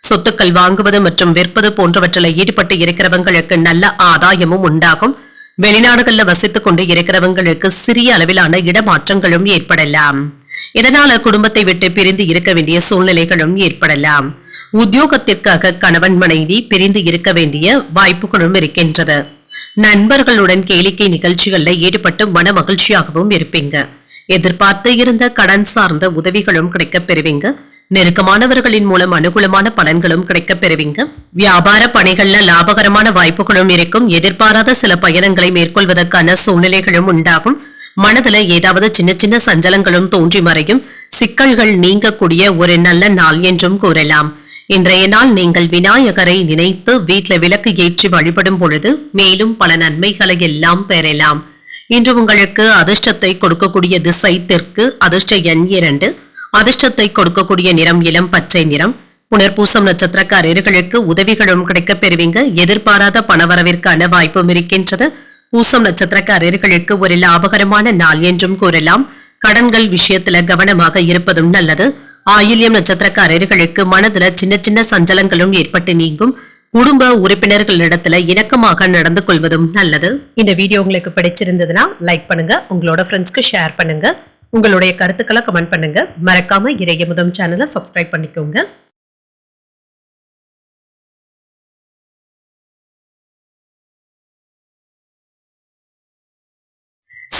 சொத்துக்கள் வாங்குவது மற்றும் விற்பது போன்றவற்றில் ஈடுபட்டு இருக்கிறவங்களுக்கு நல்ல ஆதாயமும் உண்டாகும். வெளிநாடுகள்ல வசித்துக் கொண்டு இருக்கிறவங்களுக்கு சிறிய அளவிலான இடமாற்றங்களும் ஏற்படலாம். இதனால குடும்பத்தை விட்டு பிரிந்து இருக்க வேண்டிய சூழ்நிலைகளும் ஏற்படலாம். உத்தியோகத்திற்காக கணவன் மனைவி பிரிந்து இருக்க வேண்டிய வாய்ப்புகளும் இருக்கின்றது. நண்பர்களுடன் கேளிக்கை நிகழ்ச்சிகள்ல ஈடுபட்டு மன மகிழ்ச்சியாகவும் இருப்பீங்க. எதிர்பார்த்து இருந்த கடன் சார்ந்த உதவிகளும் கிடைக்கப் பெறுவீங்க. நெருக்கமானவர்களின் மூலம் அனுகூலமான பலன்களும் கிடைக்கப் பெறுவீங்க. வியாபார பணிகள்ல லாபகரமான வாய்ப்புகளும் இருக்கும். எதிர்பாராத சில பயணங்களை மேற்கொள்வதற்கான சூழ்நிலைகளும் உண்டாகும். மனதுல ஏதாவது சின்ன சின்ன சஞ்சலங்களும் தோன்றி மறையும். சிக்கல்கள் நீங்கக்கூடிய ஒரு நல்ல நாள் என்றும் கூறலாம். இன்றைய நாள் நீங்கள் விநாயகரை நினைத்து வீட்ல விளக்கு ஏற்றி வழிபடும் பொழுது மேலும் பல நன்மைகளை எல்லாம் பெறலாம். இன்று உங்களுக்கு அதிர்ஷ்டத்தை கொடுக்கக்கூடிய திசை தெற்கு. அதிர்ஷ்ட எண் 2. அதிர்ஷ்டத்தை கொடுக்கக்கூடிய நிறம் இளம் பச்சை நிறம். புனர்பூசம் நட்சத்திரக்காரர்களுக்கு உதவிகளும் கிடைக்கப் பெறுவீங்க. எதிர்பாராத பணவரவிற்கான வாய்ப்பும் இருக்கின்றது. பூசம் நட்சத்திரக்காரர்களுக்கு ஒரு லாபகரமான நாள் என்றும் கூறலாம். கடன்கள் விஷயத்துல கவனமாக இருப்பதும் நல்லது. ஆயில்யம் நட்சத்திரக்காரர்களுக்கு மனதுல சின்ன சின்ன சஞ்சலங்களும் ஏற்பட்டு நீங்கும். குடும்ப உறுப்பினர்களிடத்துல இணக்கமாக நடந்து கொள்வதும் நல்லது. இந்த வீடியோ உங்களுக்கு பிடிச்சிருந்ததுன்னா லைக் பண்ணுங்க. உங்களோட ஃப்ரெண்ட்ஸ்க்கு ஷேர் பண்ணுங்க. உங்களுடைய கருத்துக்களை கமெண்ட் பண்ணுங்க. மறக்காம இறையமுதம் சேனலை சப்ஸ்கிரைப் பண்ணிக்கோங்க.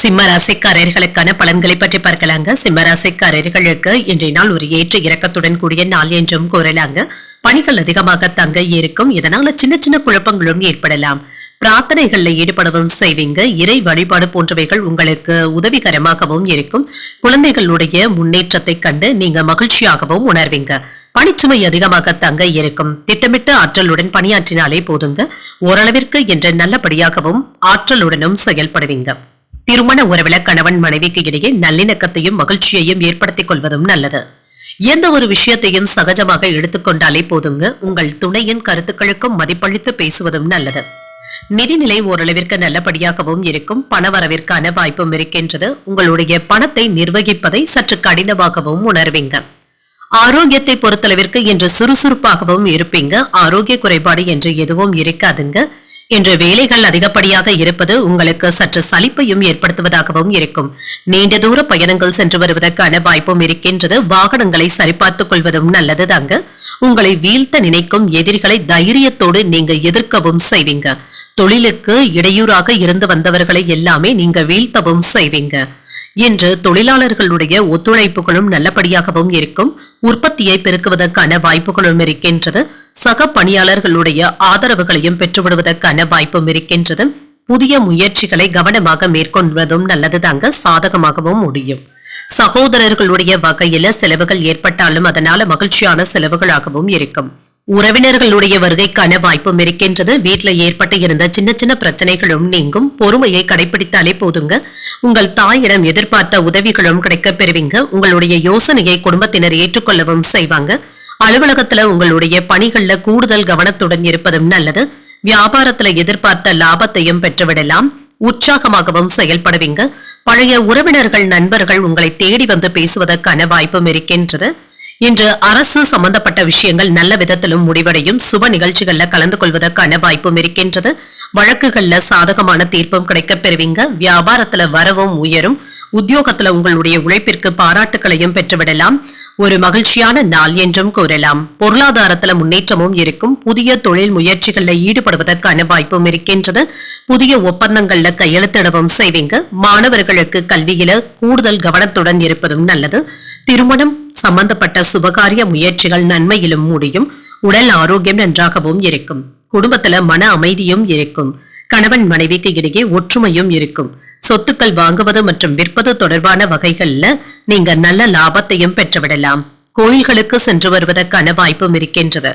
சிம்ம ராசிக்காரர்களுக்கான பலன்களை பற்றி பார்க்கலாங்க. சிம்ம ராசிக்காரர்களுக்கு இன்றைய நாள் ஒரு ஏற்ற இறக்கத்துடன் கூடிய நாள் என்றும் கூறலாங்க. பணிகள் அதிகமாக தங்க இருக்கும். இதனால சின்ன சின்ன குழப்பங்களும் ஏற்படலாம். பிரார்த்தனைகள்ல ஈடுபடவும் செய்வீங்க. இறை வழிபாடு போன்றவைகள் உங்களுக்கு உதவிகரமாகவும் இருக்கும். குழந்தைகளுடைய முன்னேற்றத்தை கண்டு நீங்க மகிழ்ச்சியாகவும் உணர்வீங்க. பணிச்சுமை அதிகமாக தங்க இருக்கும். திட்டமிட்டு ஆற்றலுடன் பணியாற்றினாலே போதுங்க. ஓரளவிற்கு என்ற நல்லபடியாகவும் ஆற்றலுடனும் செயல்படுவீங்க. திருமண உறவுல கணவன் மனைவிக்கு இடையே நல்லிணக்கத்தையும் மகிழ்ச்சியையும் ஏற்படுத்திக் கொள்வதும் நல்லது. எந்த ஒரு விஷயத்தையும் சகஜமாக எடுத்துக்கொண்டாலே போதுங்க. உங்கள் துணையின் கருத்துக்களுக்கும் மதிப்பளித்து பேசுவதும் நல்லது. நிதிநிலை ஓரளவிற்கு நல்லபடியாகவும் இருக்கும். பணவரவிற்கான வாய்ப்பும் இருக்கின்றது. உங்களுடைய பணத்தை நிர்வகிப்பதை சற்று கடினமாகவும் உணர்வீங்க. ஆரோக்கியத்தை பொறுத்தளவிற்கு இன்று சுறுசுறுப்பாகவும் இருப்பீங்க. ஆரோக்கிய குறைபாடு என்று எதுவும் இருக்காதுங்க. இன்று வேலைகள் அதிகப்படியாக இருப்பது உங்களுக்கு சற்று சலிப்பையும் ஏற்படுத்துவதாகவும் இருக்கும். நீண்ட தூர பயணங்கள் சென்று வருவதற்கான வாய்ப்பும் இருக்கின்றது. வாகனங்களை சரிபார்த்துக் கொள்வதும் நல்லது தாங்க. உங்களை வீழ்த்த நினைக்கும் எதிரிகளை தைரியத்தோடு நீங்க எதிர்க்கவும் செய்வீங்க. தொழிலுக்கு இடையூறாக இருந்து வந்தவர்களை எல்லாமே நீங்க வீழ்த்தவும் செய்வீங்க. இன்று தொழிலாளர்களுடைய ஒத்துழைப்புகளும் நல்லபடியாகவும் இருக்கும். உற்பத்தியை பெருக்குவதற்கான வாய்ப்புகளும் இருக்கின்றது. சக பணியாளர்களுடைய ஆதரவுகளையும் பெற்றுவிடுவதற்கான வாய்ப்பும் இருக்கின்றது. புதிய முயற்சிகளை கவனமாக மேற்கொள்வதும் நல்லது தாங்க. சாதகமாகவும் முடியும். சகோதரர்களுடைய வகையில செலவுகள் ஏற்பட்டாலும் அதனால மகிழ்ச்சியான செலவுகளாகவும் இருக்கும். உறவினர்களுடைய வருகைக்கான வாய்ப்பும் இருக்கின்றது. வீட்டுல ஏற்பட்டு இருந்த சின்ன சின்ன பிரச்சனைகளும் நீங்கும். பொறுமையை கடைபிடித்தாலே போதுங்க. உங்கள் தாயிடம் எதிர்பார்த்த உதவிகளும் கிடைக்கப் பெறுவீங்க. உங்களுடைய யோசனையை குடும்பத்தினர் ஏற்றுக்கொள்ளவும் செய்வாங்க. அலுவலகத்துல உங்களுடைய பணிகள்ல கூடுதல் கவனத்துடன் இருப்பதும் நல்லது. வியாபாரத்துல எதிர்பார்த்த லாபத்தையும் பெற்றுவிடலாம். உற்சாகமாகவும் செயல்படுவீங்க. பழைய உறவினர்கள் நண்பர்கள் உங்களை தேடி வந்து பேசுவதற்கான வாய்ப்பும் இருக்கின்றது. இன்று அரசு சம்பந்தப்பட்ட விஷயங்கள் நல்ல விதத்திலும் முடிவடையும். சுப நிகழ்ச்சிகள்ல கலந்து கொள்வதற்கான வாய்ப்பும் இருக்கின்றது. வழக்குகள்ல சாதகமான தீர்ப்பும் கிடைக்கப் பெறுவீங்க. வியாபாரத்துல வரவும் உயரும். உத்தியோகத்துல உங்களுடைய உழைப்பிற்கு பாராட்டுகளையும் பெற்றுவிடலாம். ஒரு மகிழ்ச்சியான நாள் என்றும் கூறலாம். பொருளாதாரத்துல முன்னேற்றமும் இருக்கும். புதிய தொழில் முயற்சிகள்ல ஈடுபடுவதற்கான வாய்ப்பும் இருக்கின்றது. புதிய ஒப்பந்தங்கள்ல கையெழுத்திடவும் செய்வீங்க. மாணவர்களுக்கு கல்வியில கூடுதல் கவனத்துடன் இருப்பதும் நல்லது. திருமணம் சம்பந்தப்பட்ட சுபகாரிய முயற்சிகள் நன்மையிலும் முடியும். உடல் ஆரோக்கியம் நன்றாகவும் இருக்கும். குடும்பத்துல மன அமைதியும் இருக்கும். கணவன் மனைவிக்கு இடையே ஒற்றுமையும் இருக்கும். சொத்துக்கள் வாங்குவது மற்றும் விற்பது தொடர்பான வகைகள்ல நீங்க நல்ல லாபத்தையும் பெற்றுவிடலாம். கோயில்களுக்கு சென்று வருவதற்கான வாய்ப்பும் இருக்கின்றது.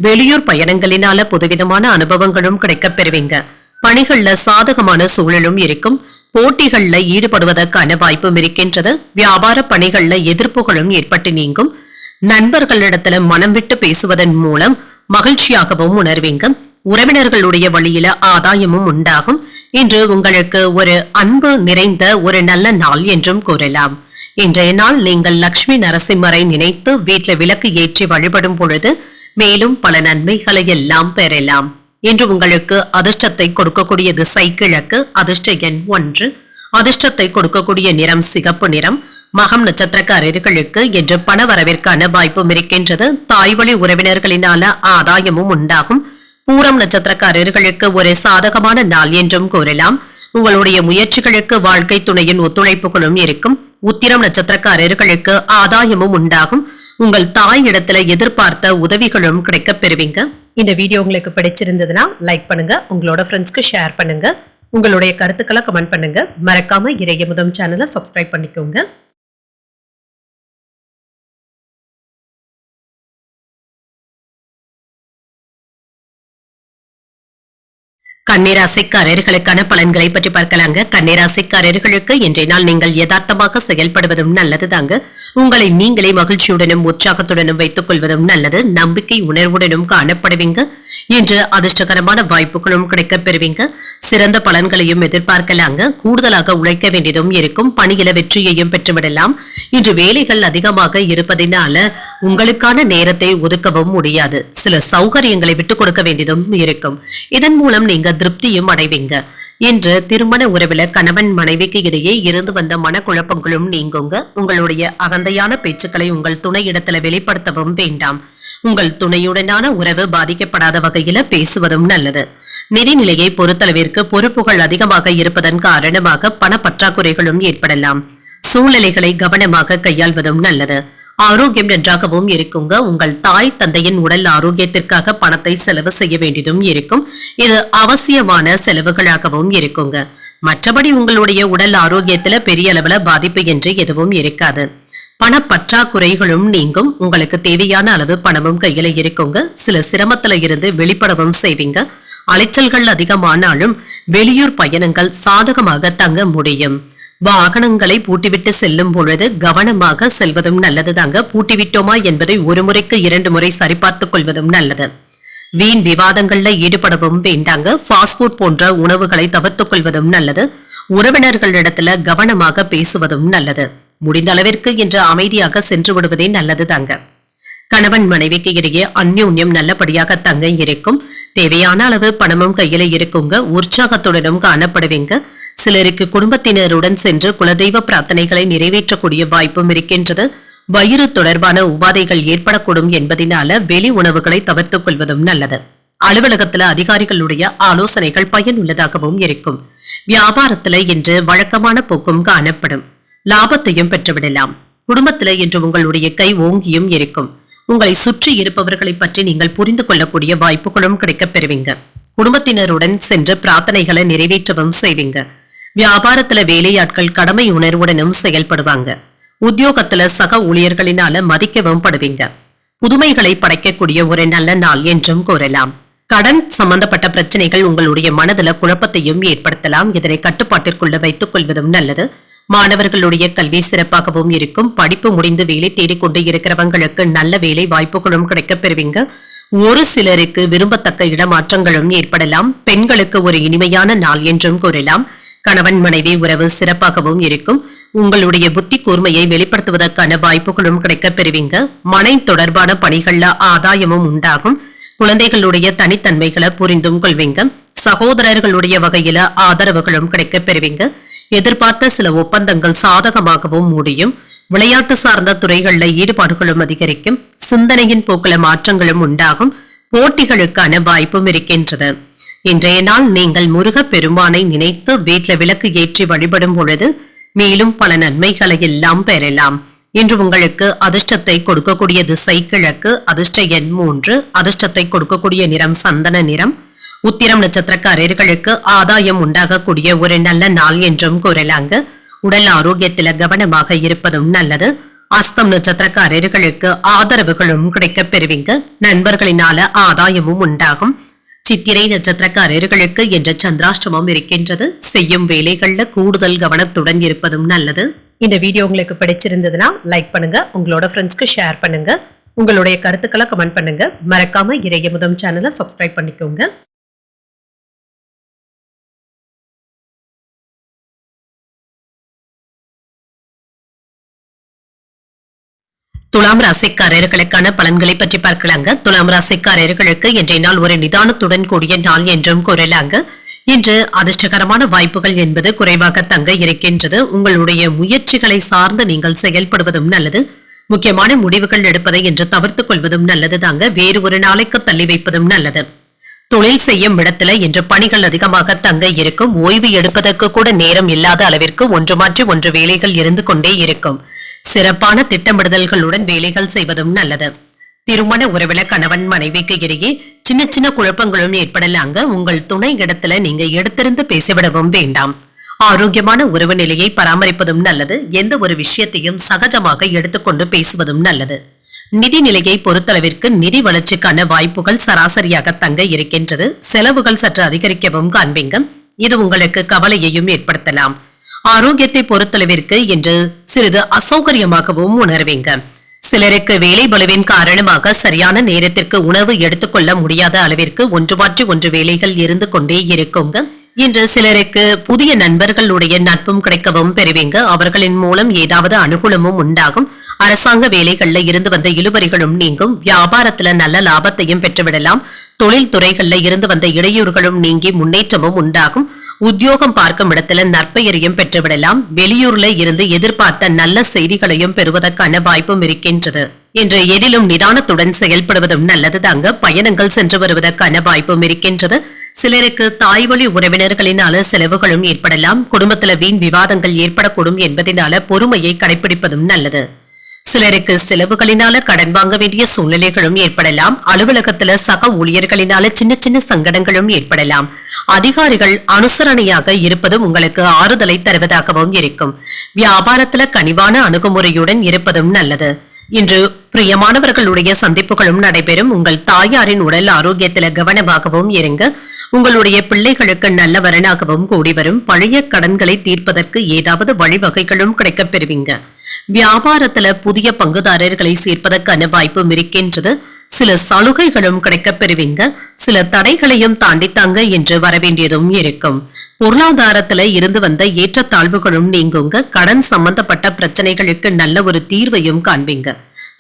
வெளியூர் பயணங்களினால புதுவிதமான அனுபவங்களும் கிடைக்கப் பெறுவீங்க. பணிகள்ல சாதகமான சூழலும் இருக்கும். போட்டிகள்ல ஈடுபடுவதற்கான வாய்ப்பும் இருக்கின்றது. வியாபார பணிகள்ல எதிர்ப்புகளும் ஏற்பட்டு நீங்கும். நண்பர்களிடத்துல மனம் விட்டு பேசுவதன் மூலம் மகிழ்ச்சியாகவும் உணர்வீங்க. உறவினர்களுடைய வழியில ஆதாயமும் உண்டாகும். இன்று உங்களுக்கு ஒரு அன்பு நிறைந்த ஒரு நல்ல நாள் என்றும் கூறலாம். இன்றைய நாள் நீங்கள் லட்சுமி நரசிம்மரை நினைத்து வீட்டில் விளக்கு ஏற்றி வழிபடும் பொழுது மேலும் பல நன்மைகளை எல்லாம் பெறலாம். இன்று உங்களுக்கு அதிர்ஷ்டத்தை கொடுக்கக்கூடிய திசை கிழக்கு. அதிர்ஷ்ட எண் 1. அதிர்ஷ்டத்தை கொடுக்கக்கூடிய நிறம் சிகப்பு நிறம். மகம் நட்சத்திரக்காரர்களுக்கு இன்று பண வரவிற்கான வாய்ப்பும் இருக்கின்றது. தாய்வழி உறவினர்களினால ஆதாயமும் உண்டாகும். பூரம் நட்சத்திரக்காரர்களுக்கு ஒரு சாதகமான நாள் என்றும் கூறலாம். உங்களுடைய முயற்சிகளுக்கு வாழ்க்கை துணையின் ஒத்துழைப்புகளும் இருக்கும். உத்திரம் நட்சத்திரக்காரர்களுக்கு ஆதாயமும் உண்டாகும். உங்கள் தாய் இடத்துல எதிர்பார்த்த உதவிகளும் கிடைக்கப் பெறுவீங்க. இந்த வீடியோ உங்களுக்கு பிடிச்சிருந்ததுன்னா லைக் பண்ணுங்க. உங்களோட ஃப்ரெண்ட்ஸ்க்கு ஷேர் பண்ணுங்க. உங்களுடைய கருத்துக்களை கமெண்ட் பண்ணுங்க. மறக்காம இறையமுதம் சேனலை சப்ஸ்கிரைப் பண்ணிக்கோங்க. கன்னிராசிக்காரர்களுக்கான பலன்களை பற்றி பார்க்கலாங்க. கன்னிராசிக்காரர்களுக்கு இன்றைய நாள் நீங்கள் யதார்த்தமாக செயல்படுவதும் நல்லதுதாங்க. உங்களை நீங்களே மகிழ்ச்சியுடனும் உற்சாகத்துடனும் வைத்துக் கொள்வதும் நல்லது. நம்பிக்கை உணர்வுடனும் காணப்படுவீங்க. இன்று அதிர்ஷ்டகரமான வாய்ப்புகளும் கிடைக்கப் பெறுவீங்க. சிறந்த பலன்களையும் எதிர்பார்க்கலாங்க. கூடுதலாக உழைக்க வேண்டியதும் இருக்கும். பணியில வெற்றியையும் பெற்றுவிடலாம். இன்று வேலைகள் அதிகமாக இருப்பதினால உங்களுக்கான நேரத்தை ஒதுக்கவும் முடியாது. சில சௌகரியங்களை விட்டுக் கொடுக்க வேண்டியதும் இருக்கும். இதன் மூலம் நீங்க திருப்தியும் அடைவீங்க. இன்று திருமண உறவில கணவன் மனைவிக்கு இடையே இருந்து வந்த மனக்குழப்பங்களும் நீங்குங்க. உங்களுடைய அகந்தையான பேச்சுக்களை உங்கள் துணை இடத்துல வெளிப்படுத்தவும் வேண்டாம். உங்கள் துணையுடனான உறவு பாதிக்கப்படாத வகையில பேசுவதும் நல்லது. நிதிநிலையை பொறுத்தளவிற்கு பொறுப்புகள் அதிகமாக இருப்பதன் காரணமாக பண பற்றாக்குறைகளும் ஏற்படலாம். சூழ்நிலைகளை கவனமாக கையாள்வதும் நல்லது. ஆரோக்கியம் நன்றாகவும் இருக்குங்க. உங்கள் தாய் தந்தையின் உடல் ஆரோக்கியத்திற்காக பணத்தை செலவு செய்ய வேண்டியதும் இருக்கும். இது அவசியமான செலவுகளாகவும் இருக்குங்க. மற்றபடி உங்களுடைய உடல் ஆரோக்கியத்துல பெரிய அளவுல பாதிப்பு என்று எதுவும் இருக்காது. பண பற்றாக்குறைகளும் நீங்கும். உங்களுக்கு தேவையான அளவு பணமும் கையில இருக்குங்க. சில சிரமத்துல இருந்து வெளிப்படவும் செய்வீங்க. அலைச்சல்கள் அதிகமானாலும் வெளியூர் பயணங்கள் சாதகமாக தங்க முடியும். வாகனங்களை பூட்டிவிட்டு செல்லும் பொழுது கவனமாக செல்வதும் நல்லதுதாங்க. பூட்டிவிட்டோமா என்பதை ஒரு முறைக்கு 2 முறை சரிபார்த்துக் கொள்வதும் நல்லது. வீண் விவாதங்கள்ல ஈடுபடவும் வேண்டாங்க. ஃபாஸ்ட் ஃபுட் போன்ற உணவுகளை தவிர்த்துக் கொள்வதும் நல்லது. உறவினர்களிடத்துல கவனமாக பேசுவதும் நல்லது. முடிந்த அளவிற்கு இன்று அமைதியாக சென்று விடுவதே நல்லது தாங்க. கணவன் மனைவிக்கு இடையே அந்யோன்யம் நல்லபடியாக தங்க இருக்கும். தேவையான அளவு பணமும் கையில இருக்குங்க. உற்சாகத்துடனும் காணப்படுவீங்க. சிலருக்கு குடும்பத்தினருடன் சென்று குலதெய்வ பிரார்த்தனைகளை நிறைவேற்றக்கூடிய வாய்ப்பும் இருக்கின்றது. வயிறு தொடர்பான உபாதைகள் ஏற்படக்கூடும் என்பதனால வெளி உணவுகளை தவிர்த்துக் கொள்வதும் நல்லது. அலுவலகத்துல அதிகாரிகளுடைய ஆலோசனைகள் பயனுள்ளதாகவும் இருக்கும். வியாபாரத்துல இன்று வழக்கமான போக்கும் காணப்படும். லாபத்தையும் பெற்றுவிடலாம். குடும்பத்துல இன்று உங்களுடைய கை ஓங்கியும் இருக்கும். உங்களை சுற்றி இருப்பவர்களை பற்றி நீங்கள் புரிந்து கொள்ளக்கூடிய வாய்ப்புகளும் கிடைக்கப் பெறுவீங்க. குடும்பத்தினருடன் சென்று பிரார்த்தனைகளை நிறைவேற்றவும் செய்வீங்க. வியாபாரத்துல வேலையாட்கள் கடமை உணர்வுடனும் செயல்படுவாங்க. உத்தியோகத்துல சக ஊழியர்களினால மதிக்கவும் படுவீங்க. புதுமைகளை படைக்கக்கூடிய ஒரு நல்ல நாள் என்றும் கூறலாம். கடன் சம்பந்தப்பட்ட பிரச்சனைகள் உங்களுடைய மனதில குழப்பத்தையும் ஏற்படுத்தலாம். இதனை கட்டுப்பாட்டிற்குள்ள வைத்துக் கொள்வதும் நல்லது. மாணவர்களுடைய கல்வி சிறப்பாகவும் இருக்கும். படிப்பு முடிந்து வேலை தேடிக்கொண்டு இருக்கிறவங்களுக்கு நல்ல வேலை வாய்ப்புகளும் கிடைக்கப் பெறுவீங்க. ஒரு சிலருக்கு விரும்பத்தக்க இடமாற்றங்களும் ஏற்படலாம். பெண்களுக்கு ஒரு இனிமையான நாள் என்றும் கூறலாம். கணவன் மனைவி உறவு சிறப்பாகவும் இருக்கும். உங்களுடைய புத்தி கூர்மையை வெளிப்படுத்துவதற்கான வாய்ப்புகளும் கிடைக்கப் பெறுவீங்க. மனை தொடர்பான பணிகள்ல ஆதாயமும் உண்டாகும். குழந்தைகளுடைய தனித்தன்மைகளை புரிந்தும் கொள்வீங்க. சகோதரர்களுடைய வகையில ஆதரவுகளும் கிடைக்கப் பெறுவீங்க. எதிர்பார்த்த சில ஒப்பந்தங்கள் சாதகமாகவும் முடியும். விளையாட்டு சார்ந்த துறைகள்ல ஈடுபாடுகளும் அதிகரிக்கும். சிந்தனையின் போக்குல மாற்றங்களும் உண்டாகும். போட்டிகளுக்கான வாய்ப்பும் இருக்கின்றது. இன்றைய நாள் நீங்கள் முருக பெருமானை நினைத்து வீட்டில விளக்கு ஏற்றி வழிபடும் பொழுது மேலும் பல நன்மைகளை எல்லாம் பெறலாம். இன்று உங்களுக்கு அதிர்ஷ்டத்தை கொடுக்கக்கூடிய திசை கிழக்கு. அதிர்ஷ்ட எண் 3. அதிர்ஷ்டத்தை கொடுக்கக்கூடிய நிறம் சந்தன நிறம். உத்திரம் நட்சத்திரக்காரர்களுக்கு ஆதாயம் உண்டாகக்கூடிய ஒரு நல்ல நாள் என்றும் கூறலாங்க. உடல் ஆரோக்கியத்தில கவனமாக இருப்பதும் நல்லது. அஸ்தம் நட்சத்திரக்காரர்களுக்கு ஆதரவுகளும் கிடைக்கப் பெறுவீங்க. நண்பர்களினால ஆதாயமும் உண்டாகும். சித்திரை நட்சத்திரக்காரர்களுக்கு என்ற சந்திராஷ்டமம் இருக்கின்றது. செய்யும் வேலைகள்ல கூடுதல் கவனத்துடன் இருப்பதும் நல்லது. இந்த வீடியோ உங்களுக்கு பிடிச்சிருந்ததுன்னா லைக் பண்ணுங்க. உங்களோட ஃப்ரெண்ட்ஸ்க்கு ஷேர் பண்ணுங்க. உங்களுடைய கருத்துக்களை கமெண்ட் பண்ணுங்க. மறக்காம இறையமுதம் சேனலை சப்ஸ்கிரைப் பண்ணிக்கோங்க. துலாம் ராசிக்காரர்களுக்கான பலன்களை பற்றி பார்க்கலாங்க. துலாம் ராசிக்காரர்களுக்கு இன்றைய நாள் ஒரு நிதானத்துடன் கூடிய நாள் என்றும் கூறலாங்க. இன்று அதிர்ஷ்டகரமான வாய்ப்புகள் என்பது குறைவாக தங்க இருக்கின்றது. உங்களுடைய முயற்சிகளை சார்ந்து நீங்கள் செயல்படுவதும் நல்லது. முக்கியமான முடிவுகள் எடுப்பதை என்று தவிர்த்துக் கொள்வதும் நல்லது தாங்க. வேறு ஒரு நாளைக்கு தள்ளி வைப்பதும் நல்லது. தொழில் செய்யும் இடத்துல இன்று பணிகள் அதிகமாக தங்க இருக்கும். ஓய்வு எடுப்பதற்கு கூட நேரம் இல்லாத அளவிற்கு ஒன்று மாற்றி ஒன்று வேலைகள் இருந்து கொண்டே இருக்கும். சிறப்பான திட்டமிடுதல்களுடன் வேலைகள் செய்வதும் நல்லது. திருமண உறவில கணவன் மனைவிக்கு இடையே சின்ன சின்ன குழப்பங்களும் ஏற்படலாங்க. உங்கள் துணை இடத்துல நீங்க எடுத்திருந்து பேசிவிடவும் வேண்டாம். ஆரோக்கியமான உறவு நிலையை பராமரிப்பதும் நல்லது. எந்த ஒரு விஷயத்தையும் சகஜமாக எடுத்துக்கொண்டு பேசுவதும் நல்லது. நிதி நிலையை பொறுத்தளவிற்கு நிதி வளர்ச்சிக்கான வாய்ப்புகள் சராசரியாக தங்க இருக்கின்றது. செலவுகள் சற்று அதிகரிக்கவும் காண்பீங்க. இது உங்களுக்கு கவலையையும் ஏற்படுத்தலாம். ஆரோக்கியத்தை பொறுத்தளவிற்கு இன்று சிறிது அசௌகரியமாகவும் உணர்வீங்க. சிலருக்கு வேலை பளுவின் காரணமாக சரியான நேரத்திற்கு உணவு எடுத்துக்கொள்ள முடியாத அளவிற்கு ஒன்று மாற்றி ஒன்று வேலைகள் இருந்து கொண்டே இருக்குங்க. இன்று சிலருக்கு புதிய நண்பர்களுடைய நட்பும் கிடைக்கவும் பெறுவீங்க. அவர்களின் மூலம் ஏதாவது அனுகூலமும் உண்டாகும். அரசாங்க வேலைகள்ல இருந்து வந்த இழுபறிகளும் நீங்கும். வியாபாரத்துல நல்ல லாபத்தையும் பெற்றுவிடலாம். தொழில் துறைகள்ல இருந்து வந்த இடையூறுகளும் நீங்கி முன்னேற்றமும் உண்டாகும். உத்தியோகம் பார்க்கும் இடத்துல நற்பெயரையும் பெற்றுவிடலாம். வெளியூர்ல இருந்து எதிர்பார்த்த நல்ல செய்திகளையும் பெறுவதற்கான வாய்ப்பும் இருக்கின்றது. இன்று எதிலும் நிதானத்துடன் செயல்படுவதும் நல்லது தாங்க. பயணங்கள் சென்று வருவதற்கான வாய்ப்பும் இருக்கின்றது. சிலருக்கு தாய்வழி உறவினர்களினால செலவுகளும் ஏற்படலாம். குடும்பத்துல வீண் விவாதங்கள் ஏற்படக்கூடும் என்பதனால பொறுமையை கடைபிடிப்பதும் நல்லது. சிலருக்கு செலவுகளினால கடன் வாங்க வேண்டிய சூழ்நிலைகளும் ஏற்படலாம். அலுவலகத்துல சக ஊழியர்களினால சின்ன சின்ன சங்கடங்களும் ஏற்படலாம். அதிகாரிகள் அனுசரணையாக இருப்பதும் உங்களுக்கு ஆறுதலை தருவதாகவும் இருக்கும். வியாபாரத்துல கனிவான அணுகுமுறையுடன் இருப்பதும் நல்லது. இன்று பிரியமானவர்களுடைய சந்திப்புகளும் நடைபெறும். உங்கள் தாயாரின் உடல் ஆரோக்கியத்துல கவனமாகவும் இருங்க. உங்களுடைய பிள்ளைகளுக்கு நல்ல வரனாகவும் கூடி வரும். பழைய கடன்களை தீர்ப்பதற்கு ஏதாவது வழிவகைகளும் கிடைக்கப் பெறுவீங்க. வியாபாரத்துல புதிய பங்குதாரர்களை சேர்ப்பதற்கான வாய்ப்பும் இருக்கின்றது. சில சலுகைகளும் கிடைக்கப் பெறுவீங்க. சில தடைகளையும் தாண்டித்தாங்க என்று வரவேண்டியதும் இருக்கும். பொருளாதாரத்துல இருந்து வந்த ஏற்றத்தாழ்வுகளும் நீங்குங்க. கடன் சம்பந்தப்பட்ட பிரச்சனைகளுக்கு நல்ல ஒரு தீர்வையும் காண்பீங்க.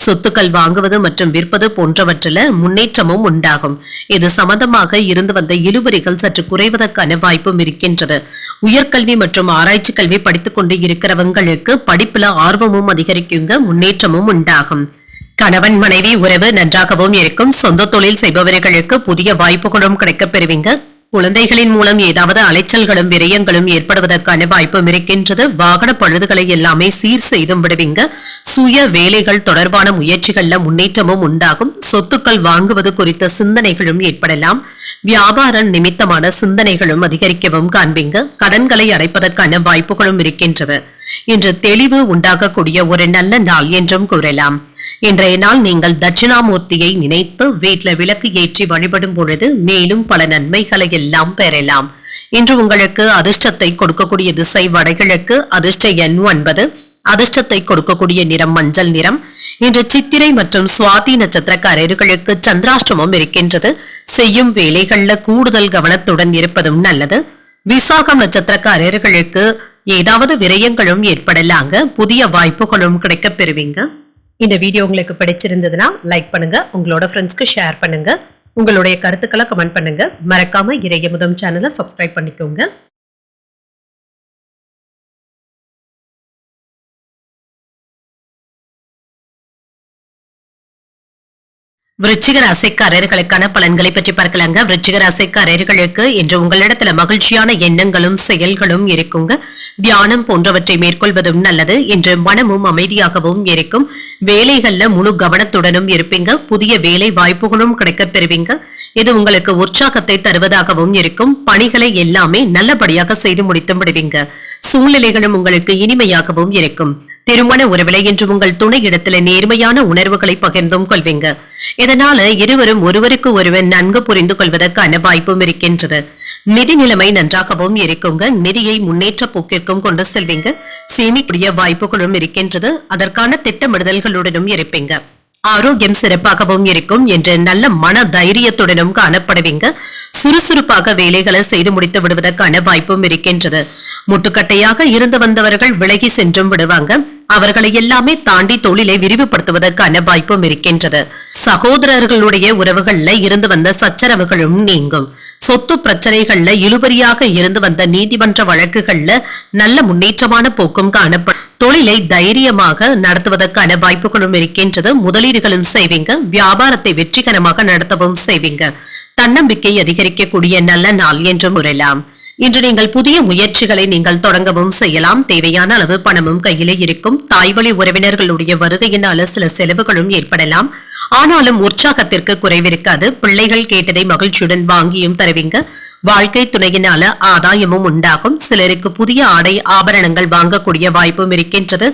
சொத்துக்கள் வாங்குவது மற்றும் விற்பது போன்றவற்றில முன்னேற்றமும் உண்டாகும். இது சம்பந்தமாக இருந்து வந்த இழுபறிகள் சற்று குறைவதற்கான வாய்ப்பும் இருக்கின்றது. உயர்கல்வி மற்றும் ஆராய்ச்சி கல்வி படித்துக் கொண்டு இருக்கிறவங்களுக்கு படிப்புல ஆர்வமும் அதிகரிக்குங்க. முன்னேற்றமும் உண்டாகும். கணவன் மனைவி உறவு நன்றாகவும் இருக்கும். சொந்த தொழில் செய்பவர்களுக்கு புதிய வாய்ப்புகளும் கிடைக்கப் பெறுவீங்க. குழந்தைகளின் மூலம் ஏதாவது அலைச்சல்களும் விரயங்களும் ஏற்படுவதற்கான வாய்ப்பும் இருக்கின்றது. வாகன பழுதுகளை எல்லாமே சீர் செய்தும் விடுவீங்க. சுய வேலைகள் தொடர்பான முயற்சிகள்ல முன்னேற்றமும் உண்டாகும். சொத்துக்கள் வாங்குவது குறித்த சிந்தனைகளும் ஏற்படலாம். வியாபார நிமித்தமான சிந்தனைகளும் அதிகரிக்கவும் காண்பீங்க. கடன்களை அடைப்பதற்கான வாய்ப்புகளும் இருக்கின்றது. இன்று தெளிவு உண்டாகக்கூடிய ஒரு நல்ல நாள் என்றும் கூறலாம். இன்றைய நாள் நீங்கள் தட்சிணாமூர்த்தியை நினைத்து வீட்டில் விளக்கு ஏற்றி வழிபடும் பொழுது மேலும் பல நன்மைகளை எல்லாம் பெறலாம். இன்று உங்களுக்கு அதிர்ஷ்டத்தை கொடுக்கக்கூடிய திசை வடகிழக்கு, அதிர்ஷ்ட எண் 9, அதிர்ஷ்டத்தை கொடுக்கக்கூடிய நிறம் மஞ்சள் நிறம். இன்று சித்திரை மற்றும் சுவாதி நட்சத்திரக்காரர்களுக்கு சந்திராஷ்டமம் இருக்கின்றது. செய்யும் வேலைகள்ல கூடுதல் கவனத்துடன் இருப்பதும் நல்லது. விசாகம் நட்சத்திரக்காரர்களுக்கு ஏதாவது விரயங்களும் ஏற்படலாங்க. புதிய வாய்ப்புகளும் கிடைக்க பெறுவீங்க. இந்த வீடியோ உங்களுக்கு பிடிச்சிருந்ததுன்னா லைக் பண்ணுங்க, உங்களோட ஃப்ரெண்ட்ஸ்க்கு ஷேர் பண்ணுங்க, உங்களுடைய கருத்துக்களை கமெண்ட் பண்ணுங்க. மறக்காம இறையமுதம் சேனலை சப்ஸ்கிரைப் பண்ணிக்கோங்க. விருச்சிக ராசிக்காரர்களுக்கான பலன்களை பற்றி பார்க்கலாங்க. விருச்சிக ராசிக்காரர்களுக்கு இன்று உங்களிடத்துல மகிழ்ச்சியான எண்ணங்களும் செயல்களும் இருக்குங்க. தியானம் போன்றவற்றை மேற்கொள்வதும் நல்லது. இன்று மனமும் அமைதியாகவும் இருக்கும். வேலைகள்ல முழு கவனத்துடனும் இருப்பீங்க. புதிய வேலை வாய்ப்புகளும் கிடைக்க பெறுவீங்க. இது உங்களுக்கு உற்சாகத்தை தருவதாகவும் இருக்கும். பணிகளை எல்லாமே நல்லபடியாக செய்து முடித்து விடுவீங்க. சூழ்நிலைகளும் உங்களுக்கு இனிமையாகவும் இருக்கும். திருமண உறவிலை இன்று உங்கள் துணை இடத்துல நேர்மையான உணர்வுகளை பகிர்ந்தும் கொள்வீங்க. இதனால இருவரும் ஒருவருக்கு ஒருவர் நன்கு புரிந்து கொள்வதற்கான வாய்ப்பும் இருக்கின்றது. நிதி நிலைமை நன்றாகவும் இருக்குங்க. நிதியை முன்னேற்ற போக்கிற்கும் கொண்டு செல்வீங்க. சேமிக்கூடிய வாய்ப்புகளும் இருக்கின்றது. அதற்கான திட்டமிடுதல்களுடனும் இருப்பீங்க. ஆரோக்கியம் சிறப்பாகவும் இருக்கும் என்று நல்ல மன தைரியத்துடனும் காணப்படுவீங்க. சுறுசுறுப்பாக வேலைகளை செய்து முடித்து விடுவதற்கான வாய்ப்பும் இருக்கின்றது. முட்டுக்கட்டையாக இருந்து வந்தவர்கள் விலகி சென்றும் விடுவாங்க. அவர்களை எல்லாமே தாண்டி தொழிலை விரிவுபடுத்துவதற்கான வாய்ப்பும் இருக்கின்றது. சகோதரர்களுடைய உறவுகள்ல இருந்து வந்த சச்சரவுகளும் நீங்கும். சொத்து பிரச்சனைகள்ல இழுபறியாக இருந்து வந்த நீதிமன்ற வழக்குகள்ல நல்ல முன்னேற்றமான போக்கும் காணப்படும். தொழிலை தைரியமாக நடத்துவதற்கான வாய்ப்புகளும் இருக்கின்றது. முதலீடுகளும் செய்வீங்க. வியாபாரத்தை வெற்றிகரமாக நடத்தவும் செய்வீங்க. தன்னம்பிக்கை அதிகரிக்கக்கூடிய நல்ல நாள் என்றும் கூறலாம். இன்று நீங்கள் புதிய முயற்சிகளை நீங்கள் தொடங்கவும் செய்யலாம். தேவையான அளவு பணமும் கையிலே இருக்கும். தாய்வழி உறவினர்களுடைய வருகையினால சில செலவுகளும் ஏற்படலாம். ஆனாலும் உற்சாகத்திற்கு குறைவிருக்காது. பிள்ளைகள் கேட்டதை மகிழ்ச்சியுடன் வாங்கியும் தருவீங்க. வாழ்க்கை துணையினால ஆதாயமும் உண்டாகும். சிலருக்கு புதிய ஆடை ஆபரணங்கள் வாங்கக்கூடிய வாய்ப்பும் இருக்கின்றது.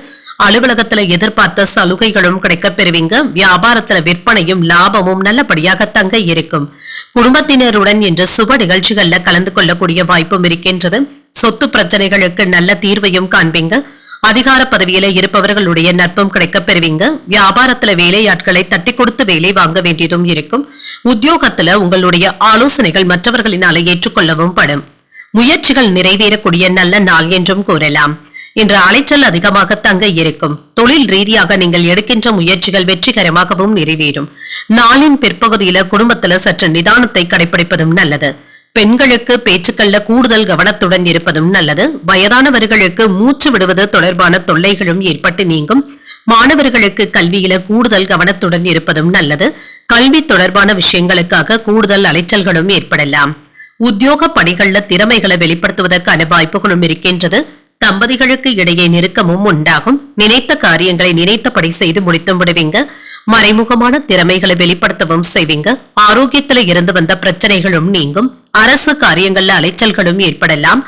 அலுவலகத்துல எதிர்பார்த்த சலுகைகளும் கிடைக்க பெறுவீங்க. வியாபாரத்துல விற்பனையும் லாபமும் நல்லபடியாக தங்க இருக்கும். குடும்பத்தினருடன் என்ற சுப நிகழ்ச்சிகள்ல கலந்து கொள்ளக்கூடிய வாய்ப்பும் இருக்கின்றது. சொத்து பிரச்சனைகளுக்கு நல்ல தீர்வையும் காண்பீங்க. அதிகார பதவியில இருப்பவர்களுடைய நட்பும் கிடைக்க பெறுவீங்க. வியாபாரத்துல வேலையாட்களை தட்டி கொடுத்து வேலை வாங்க வேண்டியதும் இருக்கும். உத்தியோகத்துல உங்களுடைய ஆலோசனைகள் மற்றவர்களினால ஏற்றுக்கொள்ளவும் படும். முயற்சிகள் நிறைவேறக்கூடிய நல்ல நாள் என்றும் கூறலாம். இன்று அலைச்சல் அதிகமாக தங்க இருக்கும். தொழில் ரீதியாக நீங்கள் எடுக்கின்ற முயற்சிகள் வெற்றிகரமாகவும் நிறைவேறும். நாளின் பிற்பகுதியில குடும்பத்துல சற்று நிதானத்தை கடைபிடிப்பதும் நல்லது. பெண்களுக்கு பேச்சுக்கள்ல கூடுதல் கவனத்துடன் இருப்பதும் நல்லது. வயதானவர்களுக்கு மூச்சு விடுவது தொடர்பான தொல்லைகளும் ஏற்பட்டு நீங்கும். மாணவர்களுக்கு கல்வியில கூடுதல் கவனத்துடன் இருப்பதும் நல்லது. கல்வி தொடர்பான விஷயங்களுக்காக கூடுதல் அலைச்சல்களும் ஏற்படலாம். உத்தியோக பணிகள்ல திறமைகளை வெளிப்படுத்துவதற்கான வாய்ப்புகளும் இருக்கின்றது. தம்பதிகளுக்கு இடையே நெருக்கமும் உண்டாகும். நினைத்த காரியங்களை நினைத்தபடி செய்து முடித்தும் விடுவீங்க. மறைமுகமான திறமைகளை வெளிப்படுத்தவும் செய்வீங்க. ஆரோக்கியத்துல இருந்து வந்த பிரச்சனைகளும் நீங்கும். அரசு காரியங்கள்ல அலைச்சல்களும் ஏற்படலாம்.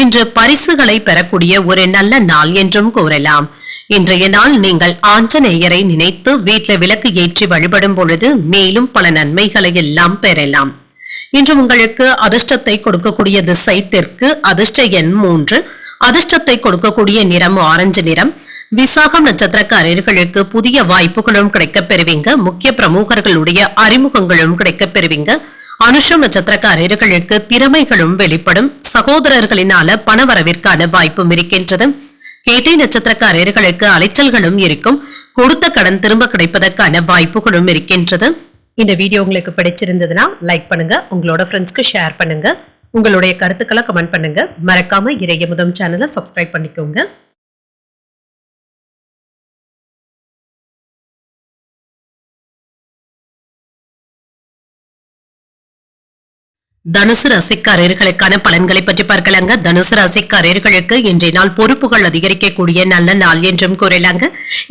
இன்று பரிசுகளை பெறக்கூடிய ஒரு நல்ல நாள் என்றும் கூறலாம். இன்றைய நாள் நீங்கள் ஆஞ்சநேயரை நினைத்து வீட்டில் விளக்கு ஏற்றி வழிபடும் பொழுது மேலும் பல நன்மைகளை எல்லாம் பெறலாம். இன்று உங்களுக்கு அதிர்ஷ்டத்தை கொடுக்கக்கூடிய திசை தெற்கு, அதிர்ஷ்ட எண் 3, அதிர்ஷ்டத்தை கொடுக்கக்கூடிய நிறம் ஆரஞ்சு நிறம். விசாகம் நட்சத்திரக்காரர்களுக்கு புதிய வாய்ப்புகளும் கிடைக்க பெறுவீங்க. முக்கிய பிரமுகர்களுடைய அறிமுகங்களும் கிடைக்க பெறுவீங்க. அனுஷம் நட்சத்திரக்காரர்களுக்கு திறமைகளும் வெளிப்படும். சகோதரர்களினால பணவரவிற்கான வாய்ப்பும் இருக்கின்றது. கேட்டை நட்சத்திரக்காரர்களுக்கு அலைச்சல்களும் இருக்கும். கொடுத்த கடன் திரும்ப கிடைப்பதற்கான வாய்ப்புகளும் இருக்கின்றது. இந்த வீடியோ உங்களுக்கு பிடிச்சிருந்ததுன்னா லைக் பண்ணுங்க, உங்களோட ஃப்ரெண்ட்ஸ்க்கு ஷேர் பண்ணுங்க, உங்களுடைய கருத்துக்களை கமெண்ட் பண்ணுங்க. மறக்காம இறையமுதம் சேனலை சப்ஸ்கிரைப் பண்ணிக்கோங்க. தனுசு ராசிக்காரர்களுக்கான பலன்களை பற்றி பார்க்கலாங்க. தனுசு ராசிக்காரர்களுக்கு இன்றைய நாள் பொறுப்புகள் அதிகரிக்கக்கூடிய நல்ல நாள் என்றும் கூறலாங்க.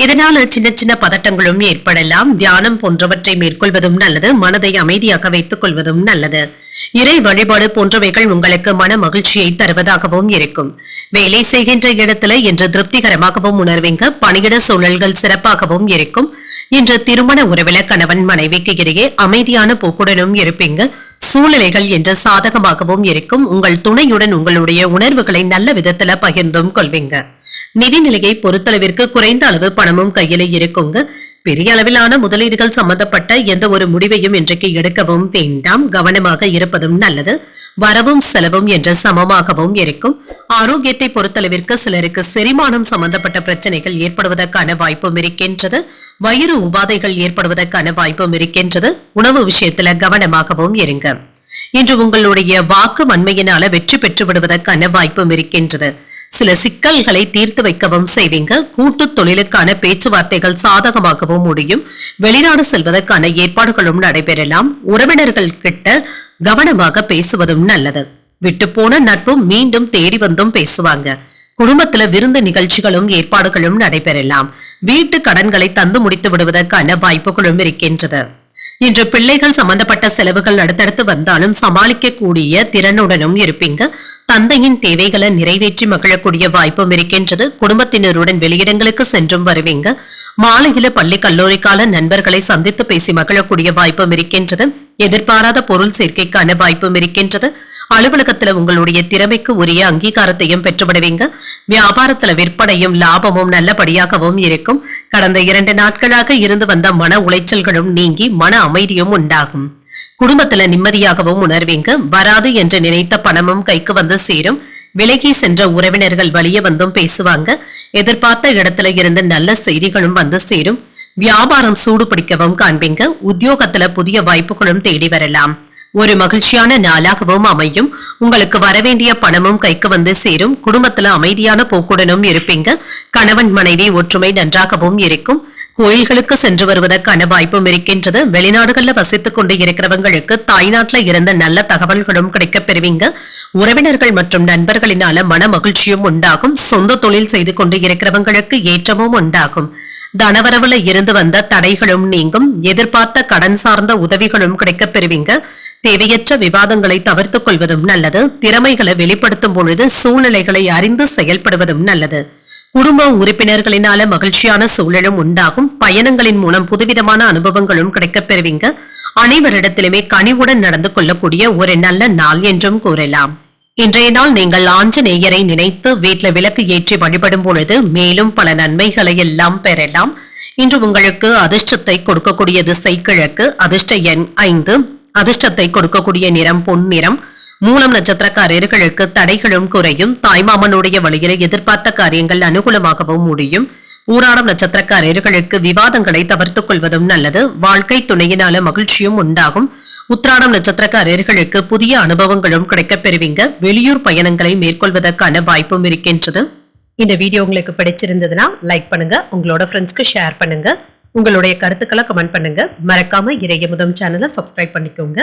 இதனால சின்ன சின்ன பதட்டங்களும் ஏற்படலாம். தியானம் போன்றவற்றை மேற்கொள்வதும் நல்லது. மனதை அமைதியாக வைத்துக் கொள்வதும் நல்லது. இறை வழிபாடு போன்றவைகள் உங்களுக்கு மன மகிழ்ச்சியை தருவதாகவும் இருக்கும். வேலை செய்கின்ற இடத்துல இன்று திருப்திகரமாகவும் உணர்வீங்க. பணியிட சூழல்கள் சிறப்பாகவும் இருக்கும். இன்று திருமண உறவில கணவன் மனைவிக்கு இடையே அமைதியான போக்குடனும் இருப்பீங்க. சூழ்நிலைகள் என்று சாதகமாகவும் இருக்கும். உங்கள் துணையுடன் உங்களுடைய உணர்வுகளை நல்ல விதத்துல பகிர்ந்தும் கொள்வீங்க. நிதிநிலையை பொறுத்தளவிற்கு குறைந்த அளவு பணமும் கையில இருக்குங்க. பெரிய அளவிலான முதலீடுகள் சம்பந்தப்பட்ட எந்த ஒரு முடிவையும் இன்றைக்கு எடுக்கவும் வேண்டாம். கவனமாக இருப்பதும் நல்லது. வரவும் செலவும் என்ற சமமாகவும் இருக்கும். ஆரோக்கியத்தை பொறுத்தளவிற்கு சிலருக்கு செரிமானம் சம்பந்தப்பட்ட பிரச்சனைகள் ஏற்படுவதற்கான வாய்ப்பும் இருக்கின்றது. வயிறு உபாதைகள் ஏற்படுவதற்கான வாய்ப்பும் இருக்கின்றது. உணவு விஷயத்துல கவனமாகவும் இருங்க. இன்று உங்களுடைய வாக்கு வன்மையினால வெற்றி பெற்று விடுவதற்கான வாய்ப்பும் இருக்கின்றது. சில சிக்கல்களை தீர்த்து வைக்கவும் செய்வீங்க. கூட்டு தொழிலுக்கான பேச்சுவார்த்தைகள் சாதகமாகவும் முடியும். வெளிநாடு செல்வதற்கான ஏற்பாடுகளும் நடைபெறலாம். உறவினர்கள் கிட்ட கவனமாக பேசுவதும் நல்லது. விட்டு போன நட்பும் மீண்டும் தேடி வந்தும் பேசுவாங்க. குடும்பத்துல விருந்து நிகழ்ச்சிகளும் ஏற்பாடுகளும் நடைபெறலாம். வீட்டு கடன்களை தந்து முடித்து விடுவதற்கான வாய்ப்புகளும் இருக்கின்றது. இன்று பிள்ளைகள் சம்பந்தப்பட்ட செலவுகள் அடுத்தடுத்து வந்தாலும் சமாளிக்க கூடிய திறனுடனும் இருப்பீங்க. தந்தையின் தேவைகளை நிறைவேற்றி மகிழக்கூடிய வாய்ப்பும் இருக்கின்றது. குடும்பத்தினருடன் வெளியிடங்களுக்கு சென்றும் வருவீங்க. மாலையில பள்ளி கல்லூரி கால நண்பர்களை சந்தித்து பேசி மகிழக்கூடிய வாய்ப்பும் இருக்கின்றது. எதிர்பாராத பொருள் சேர்க்கைக்கான வாய்ப்பும் இருக்கின்றது. அலுவலகத்துல உங்களுடைய திறமைக்கு உரிய அங்கீகாரத்தையும் பெற்றுவிடுவீங்க. வியாபாரத்துல விற்பனையும் லாபமும் நல்லபடியாகவும் இருக்கும். கடந்த 2 நாட்களாக இருந்து வந்த மன உளைச்சல்களும் நீங்கி மன அமைதியும் உண்டாகும். குடும்பத்துல நிம்மதியாகவும் உணர்வீங்க. வராது என்று நினைத்த பணமும் கைக்கு வந்து சேரும். விலகி சென்ற உறவினர்கள் வழிய வந்தும் பேசுவாங்க. எதிர்பார்த்த இடத்துல இருந்து நல்ல செய்திகளும் வந்து சேரும். வியாபாரம் சூடு பிடிக்கவும் காண்பீங்க. உத்தியோகத்துல புதிய வாய்ப்புகளும் தேடி வரலாம். ஒரு மகிழ்ச்சியான நாளாகவும் அமையும். உங்களுக்கு வரவேண்டிய பணமும் கைக்கு வந்து சேரும். குடும்பத்துல அமைதியான போக்குடனும் இருப்பீங்க. கணவன் மனைவி ஒற்றுமை நன்றாகவும் இருக்கும். கோயில்களுக்கு சென்று வருவதற்கான வாய்ப்பும் இருக்கின்றது. வெளிநாடுகள்ல வசித்துக் கொண்டு இருக்கிறவங்களுக்கு தாய்நாட்டுல இருந்த நல்ல தகவல்களும் கிடைக்கப் பெறுவீங்க. உறவினர்கள் மற்றும் நண்பர்களினால மன மகிழ்ச்சியும் உண்டாகும். சொந்த தொழில் செய்து கொண்டு இருக்கிறவங்களுக்கு ஏற்றமும் உண்டாகும். தனவரவுல இருந்து வந்த தடைகளும் நீங்கும். எதிர்பார்த்த கடன் சார்ந்த உதவிகளும் கிடைக்கப் பெறுவீங்க. தேவையற்ற விவாதங்களை தவிர்த்துக் கொள்வதும் நல்லது. திறமைகளை வெளிப்படுத்தும் பொழுது சூழ்நிலைகளை அறிந்து செயல்படுவதும் நல்லது. குடும்ப உறுப்பினர்களினால மகிழ்ச்சியான சூழலும் உண்டாகும். பயணங்களின் மூலம் புதுவிதமான அனுபவங்களும் கிடைக்கப் பெறுவீங்க. அனைவரிடத்திலுமே கனிவுடன் நடந்து கொள்ளக்கூடிய ஒரு நல்ல நாள் என்றும் கூறலாம். இன்றைய நாள் நீங்கள் ஆஞ்சநேயரை நினைத்து வீட்டுல விளக்கு ஏற்றி வழிபடும் பொழுது மேலும் பல நன்மைகளை எல்லாம் பெறலாம். இன்று உங்களுக்கு அதிர்ஷ்டத்தை கொடுக்கக்கூடிய திசை கிழக்கு. அதிர்ஷ்ட எண் 5. அதிர்ஷ்டத்தை கொடுக்கக்கூடிய நிறம் பொன் நிறம். மூலம் நட்சத்திரக்காரர்களுக்கு தடைகளும் குறையும். தாய்மாமனுடைய வழியில எதிர்பார்த்த காரியங்கள் அனுகூலமாகவும் முடியும். ஊராடம் நட்சத்திரக்காரர்களுக்கு விவாதங்களை தவிர்த்துக் கொள்வதும் நல்லது. வாழ்க்கை துணையினால மகிழ்ச்சியும் உண்டாகும். உத்திராடம் நட்சத்திரக்காரர்களுக்கு புதிய அனுபவங்களும் கிடைக்கப் பெறுவீங்க. வெளியூர் பயணங்களை மேற்கொள்வதற்கான வாய்ப்பும் இருக்கின்றது. இந்த வீடியோ உங்களுக்கு பிடிச்சிருந்ததுன்னா லைக் பண்ணுங்க. உங்களோட ஃப்ரெண்ட்ஸ்க்கு ஷேர் பண்ணுங்க. உங்களுடைய கருத்துக்களை கமெண்ட் பண்ணுங்க. மறக்காம இறையமுதம் சேனலை சப்ஸ்கிரைப் பண்ணிக்கோங்க.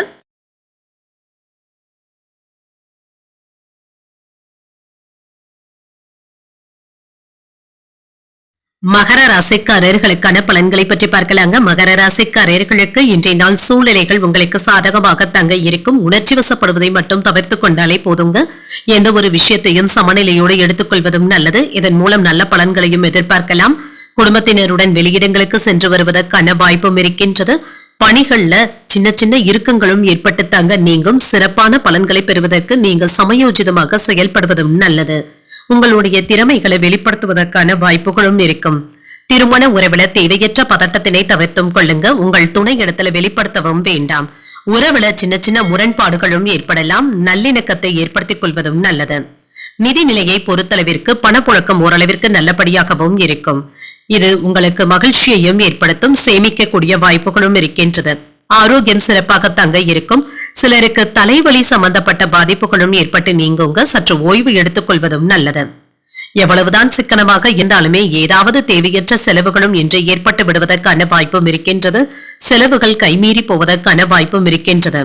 மகர ராசிக்காரர்களுக்கான பலன்களை பற்றி பார்க்கலாங்க. மகர ராசிக்காரர்களுக்கு இன்றைய நாள் சூழ்நிலைகள் உங்களுக்கு சாதகமாக தங்க இருக்கும். உணர்ச்சி வசப்படுவதை மட்டும் தவிர்த்துக் கொண்டாலே போதுங்க. எந்த ஒரு விஷயத்தையும் சமநிலையோடு எடுத்துக்கொள்வதும் நல்லது. இதன் மூலம் நல்ல பலன்களையும் எதிர்பார்க்கலாம். குடும்பத்தினருடன் வெளியிடங்களுக்கு சென்று வருவதற்கான வாய்ப்பும் இருக்கின்றது. பணிகள்ல சின்ன சின்ன இறுக்கங்களும் ஏற்பட்டு தங்க நீங்கும். சிறப்பான பலன்களை பெறுவதற்கு நீங்கள் சமயோஜிதமாக செயல்படுவதும் நல்லது. உங்களுடைய திறமைகளை வெளிப்படுத்துவதற்கான வாய்ப்புகளும் இருக்கும். திருமண உறவுல தேவையற்ற பதட்டத்தினை தவிர்த்தும் கொள்ளுங்க. உங்கள் துணை இடத்துல வெளிப்படுத்தவும் வேண்டாம். உறவுல சின்ன சின்ன முரண்பாடுகளும் ஏற்படலாம். நல்லிணக்கத்தை ஏற்படுத்திக் கொள்வதும் நல்லது. நிதி நிலையை பொறுத்தளவிற்கு பணப்புழக்கம் ஓரளவிற்கு நல்லபடியாகவும் இருக்கும். இது உங்களுக்கு மகிழ்ச்சியையும் ஏற்படுத்தும். சேமிக்கக்கூடிய வாய்ப்புகளும் இருக்கின்றது. ஆரோக்கியம் சிறப்பாக தங்க இருக்கும். சிலருக்கு தலைவலி சம்பந்தப்பட்ட பாதிப்புகளும் ஏற்பட்டு நீங்குங்க. சற்று ஓய்வு எடுத்துக் கொள்வதும் நல்லது. எவ்வளவுதான் சிக்கனமாக இருந்தாலுமே ஏதாவது தேவையற்ற செலவுகளும் இன்று ஏற்பட்டு விடுவதற்கான வாய்ப்பும் இருக்கின்றது. செலவுகள் கைமீறி போவதற்கான வாய்ப்பும் இருக்கின்றது.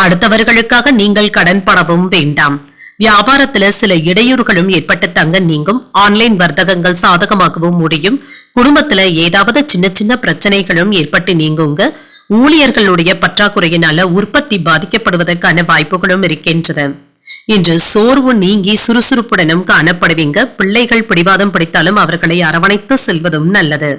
அடுத்தவர்களுக்காக நீங்கள் கடன் படவும் வேண்டாம். வியாபாரத்துல சில இடையூறுகளும் ஏற்பட்டு தங்க நீங்கும். ஆன்லைன் வர்த்தகங்கள் சாதகமாகவும் முடியும். குடும்பத்துல ஏதாவது சின்ன சின்ன பிரச்சனைகளும் ஏற்பட்டு நீங்குங்க. ஊழியர்களுடைய பற்றாக்குறையினால உற்பத்தி பாதிக்கப்படுவதற்கான வாய்ப்புகளும் இருக்கின்றது. இன்று சோர்வு நீங்கி சுறுசுறுப்புடனும் காணப்படுவீங்க. பிள்ளைகள் பிடிவாதம் பிடித்தாலும் அவர்களை அரவணைத்து செல்வதும் நல்லது.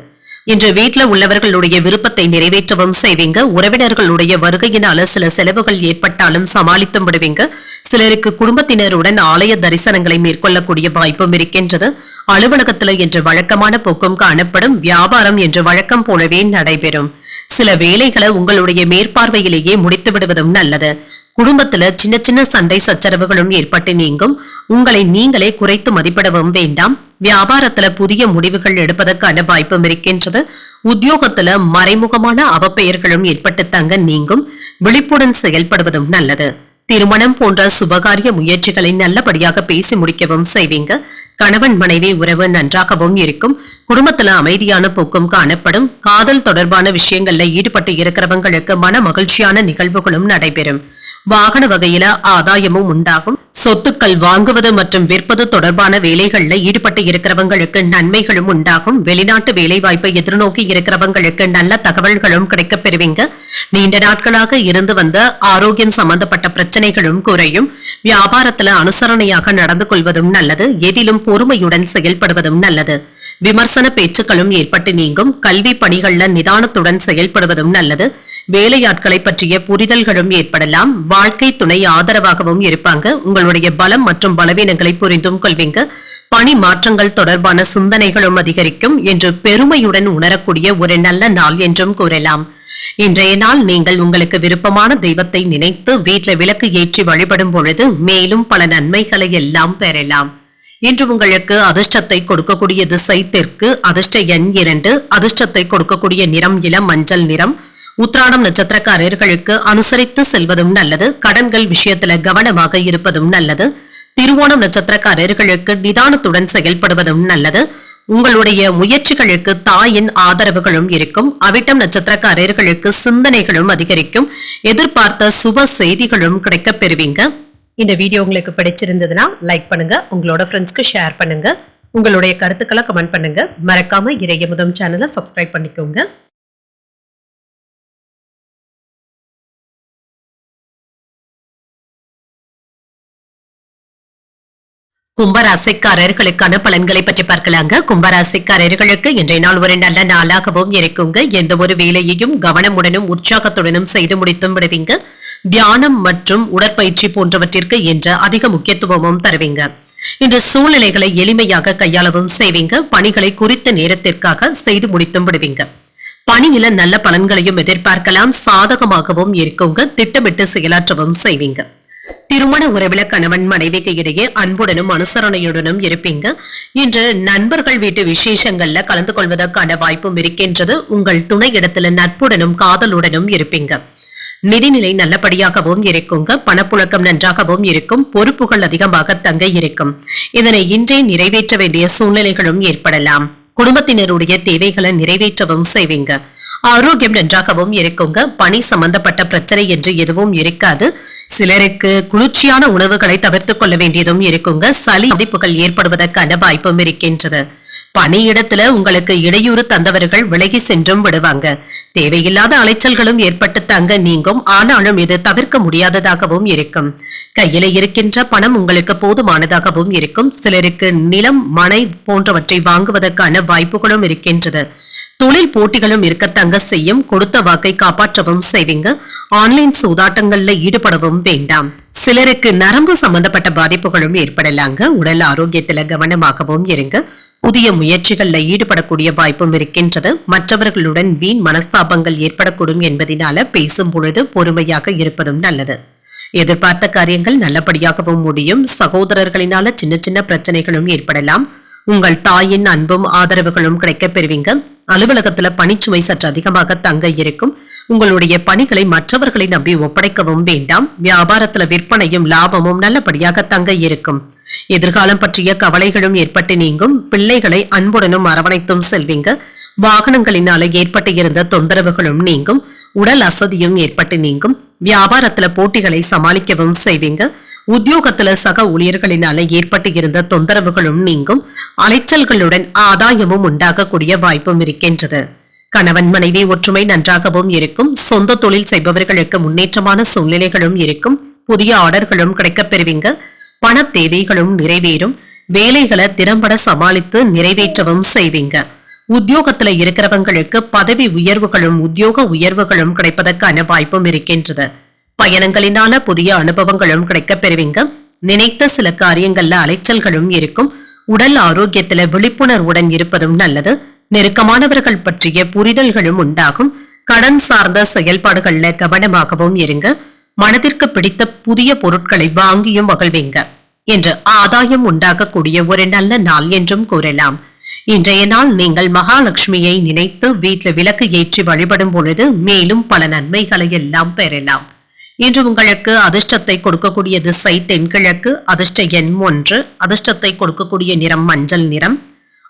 இன்று வீட்டுல உள்ளவர்களுடைய விருப்பத்தை நிறைவேற்றவும் செய்வீங்க. உறவினர்களுடைய வருகையினால சில செலவுகள் ஏற்பட்டாலும் சமாளித்தும் விடுவீங்க. சிலருக்கு குடும்பத்தினருடன் ஆலய தரிசனங்களை மேற்கொள்ளக்கூடிய வாய்ப்பும் இருக்கின்றது. அலுவலகத்துல என்று வழக்கமான போக்கும் காணப்படும். வியாபாரம் என்று வழக்கம் போலவே நடைபெறும். சில வேலைகளை உங்களுடைய மேற்பார்வையிலேயே முடித்து விடுவதும் நல்லது. குடும்பத்துல சின்ன சின்ன சண்டை சச்சரவுகளும் ஏற்பட்டு நீங்கும். உங்களை நீங்களே குறைத்து மதிப்பிடவும் வேண்டாம். வியாபாரத்துல புதிய முடிவுகள் எடுப்பதற்கான வாய்ப்பும் இருக்கின்றது. உத்தியோகத்துல மறைமுகமான அவப்பெயர்களும் ஏற்பட்டு தங்க நீங்கும். விழிப்புடன் செயல்படுவதும் நல்லது. திருமணம் போன்ற சுபகாரிய முயற்சிகளை நல்லபடியாக பேசி முடிக்கவும் செய்வீங்க. கணவன் மனைவி உறவு நன்றாகவும் இருக்கும். குடும்பத்துல அமைதியான போக்கும் காணப்படும். காதல் தொடர்பான விஷயங்கள்ல ஈடுபட்டு இருக்கிறவங்களுக்கு மன மகிழ்ச்சியான நிகழ்வுகளும் நடைபெறும். வாகன வகையில ஆதாயமும் உண்டாகும். சொத்துக்கள் வாங்குவது மற்றும் விற்பது தொடர்பான வேலைகள்ல ஈடுபட்டு இருக்கிறவங்களுக்கு நன்மைகளும் உண்டாகும். வெளிநாட்டு வேலை வாய்ப்பை எதிர்நோக்கி இருக்கிறவங்களுக்கு நல்ல தகவல்களும் கிடைக்கப் பெறுவீங்க. நீண்ட நாட்களாக இருந்து வந்த ஆரோக்கியம் சம்பந்தப்பட்ட பிரச்சனைகளும் குறையும். வியாபாரத்துல அனுசரணையாக நடந்து கொள்வதும் நல்லது. எதிலும் பொறுமையுடன் செயல்படுவதும் நல்லது. விமர்சன பேச்சுக்களும் ஏற்பட்டு நீங்கும். கல்வி பணிகள்ல நிதானத்துடன் செயல்படுவதும் நல்லது. வேலையாட்களை பற்றிய புரிதல்களும் ஏற்படலாம். வாழ்க்கை துணை ஆதரவாகவும் இருப்பாங்க. உங்களுடைய பலம் மற்றும் பலவீனங்களை புரிந்தும் கொள்வீங்க. பணி மாற்றங்கள் தொடர்பான சிந்தனைகளும் அதிகரிக்கும் என்று பெருமையுடன் உணரக்கூடிய ஒரு நல்ல நாள் என்றும் கூறலாம். இன்றைய நாள் நீங்கள் உங்களுக்கு விருப்பமான தெய்வத்தை நினைத்து வீட்டில் விளக்கு ஏற்றி வழிபடும் பொழுது மேலும் பல நன்மைகளை எல்லாம் பெறலாம். இன்று உங்களுக்கு அதிர்ஷ்டத்தை கொடுக்கக்கூடிய திசை தெற்கு. அதிர்ஷ்ட எண் 2. அதிர்ஷ்டத்தை கொடுக்கக்கூடிய நிறம் இளம் மஞ்சள் நிறம். உத்திராடம் நட்சத்திரக்காரர்களுக்கு அனுசரித்து செல்வதும் நல்லது. கடன்கள் விஷயத்துல கவனமாக இருப்பதும் நல்லது. திருவோணம் நட்சத்திரக்காரர்களுக்கு நிதானத்துடன் செயல்படுவதும் நல்லது. உங்களுடைய முயற்சிகளுக்கு தாயின் ஆதரவுகளும் இருக்கும். அவிட்டம் நட்சத்திரக்காரர்களுக்கு சிந்தனைகளும் அதிகரிக்கும். எதிர்பார்த்த சுப செய்திகளும் கிடைக்கப் பெறுவீங்க. இந்த வீடியோ உங்களுக்கு பிடிச்சிருந்ததுன்னா லைக் பண்ணுங்க. உங்களோட ஃப்ரெண்ட்ஸ்க்கு ஷேர் பண்ணுங்க. உங்களுடைய கருத்துக்களை கமெண்ட் பண்ணுங்க. மறக்காம இறையமுதம் சேனலை சப்ஸ்கிரைப் பண்ணிக்கோங்க. கும்பராசிக்காரர்களுக்கான பலன்களை பற்றி பார்க்கலாங்க. கும்பராசிக்காரர்களுக்கு இன்றைய நாள் ஒரு நல்ல நாளாகவும் இருக்குங்க. எந்த ஒரு வேலையையும் கவனமுடனும் உற்சாகத்துடனும் செய்து முடித்தும் விடுவீங்க. தியானம் மற்றும் உடற்பயிற்சி போன்றவற்றிற்கு என்ற அதிக முக்கியத்துவமும் தருவீங்க. இன்று சூழ்நிலைகளை எளிமையாக கையாளவும் செய்வீங்க. பணிகளை குறித்த நேரத்திற்காக செய்து முடித்தும் விடுவீங்க. பணியில நல்ல பலன்களையும் எதிர்பார்க்கலாம். சாதகமாகவும் இருக்குங்க. திட்டமிட்டு செயலாற்றவும் செய்வீங்க. திருமண உறவில கணவன் மனைவிக்கு இடையே அன்புடனும் அனுசரணையுடனும் இருப்பீங்க. இன்று நண்பர்கள் வீட்டு விசேஷங்கள்ல கலந்து கொள்வதற்கான வாய்ப்பும் இருக்கின்றது. உங்கள் துணை இடத்துல நட்புடனும் காதலுடனும் இருப்பீங்க. நிதிநிலை நல்லபடியாகவும் இருக்குங்க. பணப்புழக்கம் நன்றாகவும் இருக்கும். பொறுப்புகள் அதிகமாக தங்க இருக்கும். இதனை இன்றே நிறைவேற்ற வேண்டிய சூழ்நிலைகளும் ஏற்படலாம். குடும்பத்தினருடைய தேவைகளை நிறைவேற்றவும் செய்வீங்க. ஆரோக்கியம் நன்றாகவும் இருக்குங்க. பணி சம்பந்தப்பட்ட பிரச்சனை என்று எதுவும் இருக்காது. சிலருக்கு குளிர்ச்சியான உணவுகளை தவிர்த்துக் கொள்ள வேண்டியதும் இருக்குங்க. சளி பாதிப்புகள் ஏற்படுவதற்கான வாய்ப்பும் இருக்கின்றது. பணியிடத்துல உங்களுக்கு இடையூறு தந்தவர்கள் விலகி சென்றும் விடுவாங்க. தேவையில்லாத அலைச்சல்களும் ஏற்பட்டு தங்க நீங்கும். ஆனாலும் இது தவிர்க்க முடியாததாகவும் இருக்கும். கையில இருக்கின்ற பணம் உங்களுக்கு போதுமானதாகவும் இருக்கும். சிலருக்கு நிலம் மனை போன்றவற்றை வாங்குவதற்கான வாய்ப்புகளும் இருக்கின்றது. தொழில் போட்டிகளும் இருக்க தங்க செய்யும். கொடுத்த வாக்கை காப்பாற்றவும் செய்வீங்க. ஆன்லைன் சூதாட்டங்கள்ல ஈடுபடவும் வேண்டாம். சிலருக்கு நரம்பு சம்பந்தப்பட்ட பாதிப்புகளும் ஏற்படலாங்க. உடல் ஆரோக்கியத்துல கவனமாகவும் இருங்க. புதிய முயற்சிகள்ல ஈடுபடக்கூடிய வாய்ப்பும் இருக்கின்றது. மற்றவர்களுடன் வீண் மனஸ்தாபங்கள் ஏற்படக்கூடும் என்பதனால பேசும் பொழுது பொறுமையாக இருப்பதும் நல்லது. எதிர்பார்த்த காரியங்கள் நல்லபடியாகவும் முடியும். சகோதரர்களினால சின்ன சின்ன பிரச்சனைகளும் ஏற்படலாம். உங்கள் தாயின் அன்பும் ஆதரவுகளும் கிடைக்கப் பெறுவீங்க. அலுவலகத்துல பணிச்சுமை சற்று அதிகமாக தங்க இருக்கும். உங்களுடைய பணிகளை மற்றவர்களை நம்பி ஒப்படைக்கவும் வேண்டாம். வியாபாரத்துல விற்பனையும் லாபமும் நல்லபடியாக தங்க இருக்கும். எதிர்காலம் பற்றிய கவலைகளும் ஏற்பட்டு நீங்கும். பிள்ளைகளை அன்புடனும் அரவணைத்தும் செல்வீங்க. வாகனங்களினால ஏற்பட்டு இருந்த தொந்தரவுகளும் நீங்கும். உடல் அசதியும் ஏற்பட்டு நீங்கும். வியாபாரத்துல போட்டிகளை சமாளிக்கவும் செய்வீங்க. உத்தியோகத்துல சக ஊழியர்களினால ஏற்பட்டு இருந்த தொந்தரவுகளும் நீங்கும். அலைச்சல்களுடன் ஆதாயமும் உண்டாகக்கூடிய வாய்ப்பும் இருக்கின்றது. கணவன் மனைவி ஒற்றுமை நன்றாகவும் இருக்கும். சொந்த தொழில் செய்பவர்களுக்கு முன்னேற்றமான சூழ்நிலைகளும் இருக்கும். புதிய ஆர்டர்களும் கிடைக்கப் பெறுவீங்க. பண தேவைகளும் நிறைவேறும். வேலைகளை திறம்பட சமாளித்து நிறைவேற்றவும் செய்வீங்க. உத்தியோகத்துல இருக்கிறவங்களுக்கு பதவி உயர்வுகளும் உத்தியோக உயர்வுகளும் கிடைப்பதற்கான வாய்ப்பும் இருக்கின்றது. பயணங்களினால புதிய அனுபவங்களும் கிடைக்கப் பெறுவீங்க. நினைத்த சில காரியங்கள்ல அலைச்சல்களும் இருக்கும். உடல் ஆரோக்கியத்துல விழிப்புணர்வுடன் இருப்பதும் நல்லது. நெருக்கமானவர்கள் பற்றிய புரிதல்களும் உண்டாகும். கடன் சார்ந்த செயல்பாடுகள்ல கவனமாகவும் இருங்க. மனதிற்கு பிடித்த புதிய பொருட்களை வாங்கியும் மகிழ்வீங்க என்று ஆதாயம் உண்டாகக்கூடிய ஒரு நல்ல நாள் என்றும் கூறலாம். இன்றைய நாள் நீங்கள் மகாலட்சுமியை நினைத்து வீட்டில் விளக்கு ஏற்றி வழிபடும் பொழுது மேலும் பல நன்மைகளை எல்லாம் பெறலாம். இன்று உங்களுக்கு அதிர்ஷ்டத்தை கொடுக்கக்கூடிய திசை தென்கிழக்கு, அதிர்ஷ்ட எண் 1, அதிர்ஷ்டத்தை கொடுக்கக்கூடிய நிறம் மஞ்சள் நிறம்.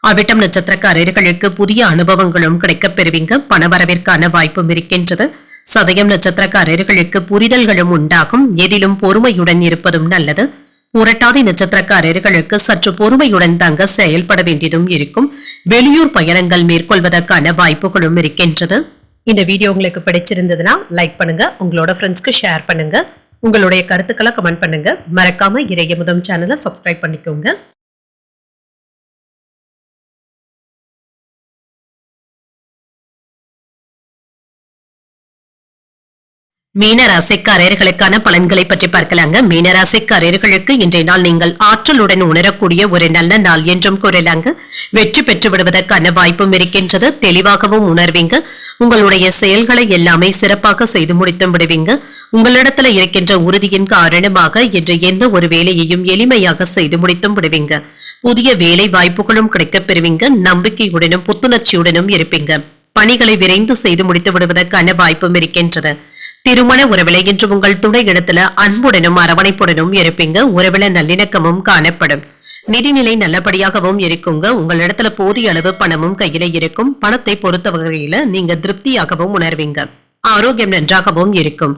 அவிட்டம் நட்சத்திரக்காரர்களுக்கு புதிய அனுபவங்களும் கிடைக்கப் பெறுவீங்க. பணவரவிற்கான வாய்ப்பும் இருக்கின்றது. சதயம் நட்சத்திரக்காரர்களுக்கு புரிதல்களும் உண்டாகும். எதிலும் பொறுமையுடன் இருப்பதும் நல்லது. புரட்டாதி நட்சத்திரக்காரர்களுக்கு சற்று பொறுமையுடன் தங்க செயல்பட வேண்டியதும் இருக்கும். வெளியூர் பயணங்கள் மேற்கொள்வதற்கான வாய்ப்புகளும் இருக்கின்றது. இந்த வீடியோ உங்களுக்கு பிடிச்சிருந்ததுன்னா லைக் பண்ணுங்க, உங்களோட ஃப்ரெண்ட்ஸ்க்கு ஷேர் பண்ணுங்க, உங்களுடைய கருத்துக்களை கமெண்ட் பண்ணுங்க. மறக்காம இறையமுதம் சேனலை சப்ஸ்கிரைப் பண்ணிக்கோங்க. மீனராசிக்காரர்களுக்கான பலன்களை பற்றி பார்க்கலாங்க. மீனராசிக்காரர்களுக்கு இன்றைய நாள் நீங்கள் ஆற்றலுடன் உணரக்கூடிய ஒரு நல்ல நாள் என்றும் கூறலாங்க. வெற்றி பெற்று விடுவதற்கான வாய்ப்பும் இருக்கின்றது. தெளிவாகவும் உணர்வீங்க. உங்களுடைய செயல்களை எல்லாமே சிறப்பாக செய்து முடித்தும் விடுவீங்க. உங்களிடத்துல இருக்கின்ற உறுதியின் காரணமாக இன்று எந்த ஒரு வேலையையும் எளிமையாக செய்து முடித்தும் விடுவீங்க. புதிய வேலை வாய்ப்புகளும் கிடைக்கப் பெறுவீங்க. நம்பிக்கையுடனும் புத்துணர்ச்சியுடனும் இருப்பீங்க. பணிகளை விரைந்து செய்து முடித்து விடுவதற்கான வாய்ப்பும் இருக்கின்றது. திருமண உறவில இன்று உங்கள் துணை இடத்துல அன்புடனும் அரவணைப்புடனும் இருப்பீங்க. உறவில நல்லிணக்கமும் காணப்படும். நிதிநிலை நல்லபடியாகவும் இருக்குங்க. உங்களிடத்துல போதிய அளவு பணமும் கையில இருக்கும். பணத்தை பொறுத்த வகையில நீங்க திருப்தியாகவும் உணர்வீங்க. ஆரோக்கியம் நன்றாகவும் இருக்கும்.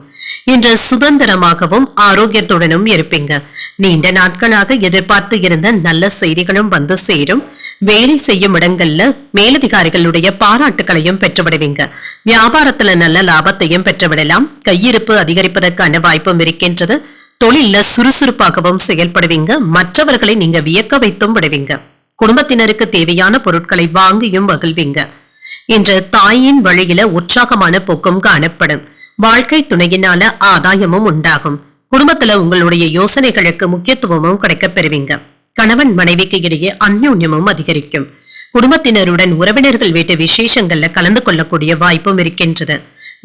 இன்று சுதந்திரமாகவும் ஆரோக்கியத்துடனும் இருப்பீங்க. நீண்ட நாட்களாக எதிர்பார்த்து இருந்த நல்ல செய்திகளும் வந்து சேரும். வேலை செய்யும் இடங்கள்ல மேலதிகாரிகளுடைய பாராட்டுகளையும் பெற்றுவிடுவீங்க. வியாபாரத்துல நல்ல லாபத்தையும் பெற்றுவிடலாம். கையிருப்பு அதிகரிப்பதற்கான வாய்ப்பும் இருக்கின்றது. தொழில சுறுசுறுப்பாகவும் செயல்படுவீங்க. மற்றவர்களை நீங்க வியக்க வைத்தும் விடுவீங்க. குடும்பத்தினருக்கு தேவையான பொருட்களை வாங்கியும் மகிழ்வீங்க. இன்று தாயின் வழியில உற்சாகமான போக்கும் காணப்படும். வாழ்க்கை துணையினால ஆதாயமும் உண்டாகும். குடும்பத்துல உங்களுடைய யோசனைகளுக்கு முக்கியத்துவமும் கிடைக்கப் பெறுவீங்க. கணவன் மனைவிக்கு இடையே அந்யோன்யமும் அதிகரிக்கும். குடும்பத்தினருடன் உறவினர்கள் வீட்டு விசேஷங்கள்ல கலந்து கொள்ளக்கூடிய வாய்ப்பும் இருக்கின்றது.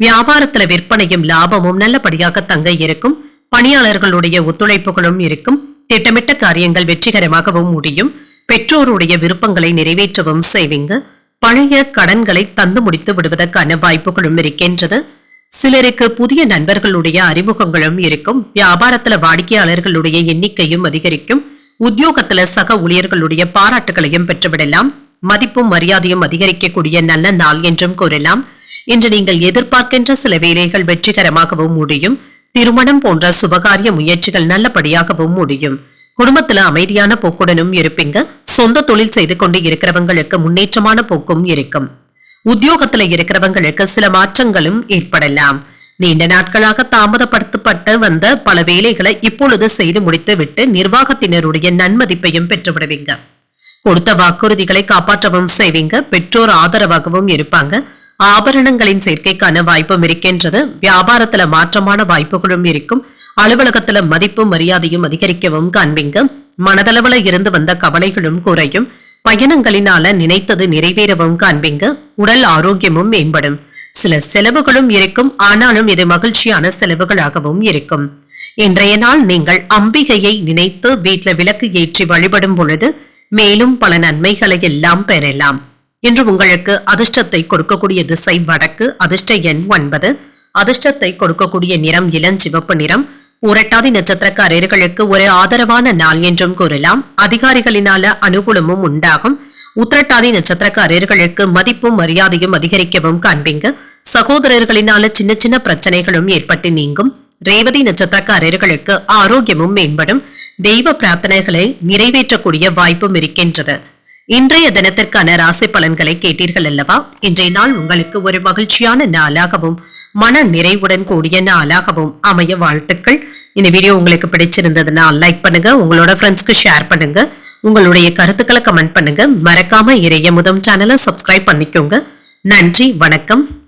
வியாபாரத்துல விற்பனையும் லாபமும் நல்லபடியாக தங்க இருக்கும். பணியாளர்களுடைய ஒத்துழைப்புகளும் இருக்கும். திட்டமிட்ட காரியங்கள் வெற்றிகரமாகவும் முடியும். பெற்றோருடைய விருப்பங்களை நிறைவேற்றவும் செய்வீங்க. பழைய கடன்களை தந்து முடித்து விடுவதற்கான வாய்ப்புகளும் இருக்கின்றது. சிலருக்கு புதிய நண்பர்களுடைய அறிமுகங்களும் இருக்கும். வியாபாரத்துல வாடிக்கையாளர்களுடைய எண்ணிக்கையும் அதிகரிக்கும். உத்தியோகத்துல சக ஊழியர்களுடைய பாராட்டுகளையும் பெற்றுவிடலாம். மதிப்பும் மரியாதையும் அதிகரிக்கக்கூடிய நல்ல நாள் என்றும் கூறலாம். இன்று நீங்கள் எதிர்பார்க்கின்ற சில வேலைகள் வெற்றிகரமாகவும் முடியும். திருமணம் போன்ற சுபகாரிய முயற்சிகள் நல்லபடியாகவும் முடியும். குடும்பத்துல அமைதியான போக்குடனும் இருப்பீங்க. சொந்த தொழில் செய்து கொண்டு இருக்கிறவங்களுக்கு முன்னேற்றமான போக்கும் இருக்கும். உத்தியோகத்துல இருக்கிறவங்களுக்கு சில மாற்றங்களும் ஏற்படலாம். நீண்ட நாட்களாக தாமதப்படுத்தப்பட்டு வந்த பல வேலைகளை இப்பொழுது செய்து முடித்து விட்டு நிர்வாகத்தினருடைய நன்மதிப்பையும் பெற்றுவிடுவீங்க. கொடுத்த வாக்குறுதிகளை காப்பாற்றவும் செய்வீங்க. பெற்றோர் ஆதரவாகவும் இருப்பாங்க. ஆபரணங்களின் சேர்க்கைக்கான வாய்ப்பும் இருக்கின்றது. வியாபாரத்துல மாற்றமான வாய்ப்புகளும் இருக்கும். அலுவலகத்துல மதிப்பும் மரியாதையும் அதிகரிக்கவும் காண்பீங்க. மனதளவுல இருந்து வந்த கவலைகளும் குறையும். பயணங்களினால நினைத்தது நிறைவேறவும் காண்பீங்க. உடல் ஆரோக்கியமும் மேம்படும். சில செலவுகளும் இருக்கும். ஆனாலும் இது மகிழ்ச்சியான செலவுகளாகவும் இருக்கும். இன்றைய நாள் நீங்கள் அம்பிகையை நினைத்து வீட்டில் விளக்கு ஏற்றி வழிபடும் பொழுது மேலும் பல நன்மைகளை எல்லாம் பெறலாம். இன்று உங்களுக்கு அதிர்ஷ்டத்தை கொடுக்கக்கூடிய திசை வடக்கு, அதிர்ஷ்ட எண் 9, அதிர்ஷ்டத்தை கொடுக்கக்கூடிய நிறம் இளஞ்சிவப்பு நிறம். புரட்டாதி நட்சத்திரக்காரர்களுக்கு ஒரு ஆதரவான நாள் என்றும் கூறலாம். அதிகாரிகளினால அனுகூலமும் உண்டாகும். உத்திரட்டாதி நட்சத்திரக்காரர்களுக்கு மதிப்பும் மரியாதையும் அதிகரிக்கவும் காண்பீங்க. சகோதரர்களினால சின்ன சின்ன பிரச்சனைகளும் ஏற்பட்டு நீங்கும். ரேவதி நட்சத்திரக்காரர்களுக்கு ஆரோக்கியமும் மேம்படும். தெய்வ பிரார்த்தனைகளை நிறைவேற்றக்கூடிய வாய்ப்பும் இருக்கின்றது. இன்றைய தினத்திற்கான ராசி பலன்களை கேட்டீர்கள் அல்லவா? இன்றைய நாள் உங்களுக்கு ஒரு மகிழ்ச்சியான நாளாகவும் மன நிறைவுடன் கூடிய நாளாகவும் அமைய வாழ்த்துக்கள். இந்த வீடியோ உங்களுக்கு பிடிச்சிருந்ததுன்னா லைக் பண்ணுங்க, உங்களோட ஃப்ரெண்ட்ஸ்க்கு ஷேர் பண்ணுங்க. உங்களுடைய கருத்துக்களை கமெண்ட் பண்ணுங்க. மறக்காம இறையமுதம் சேனலை சப்ஸ்கிரைப் பண்ணிக்கோங்க. நன்றி, வணக்கம்.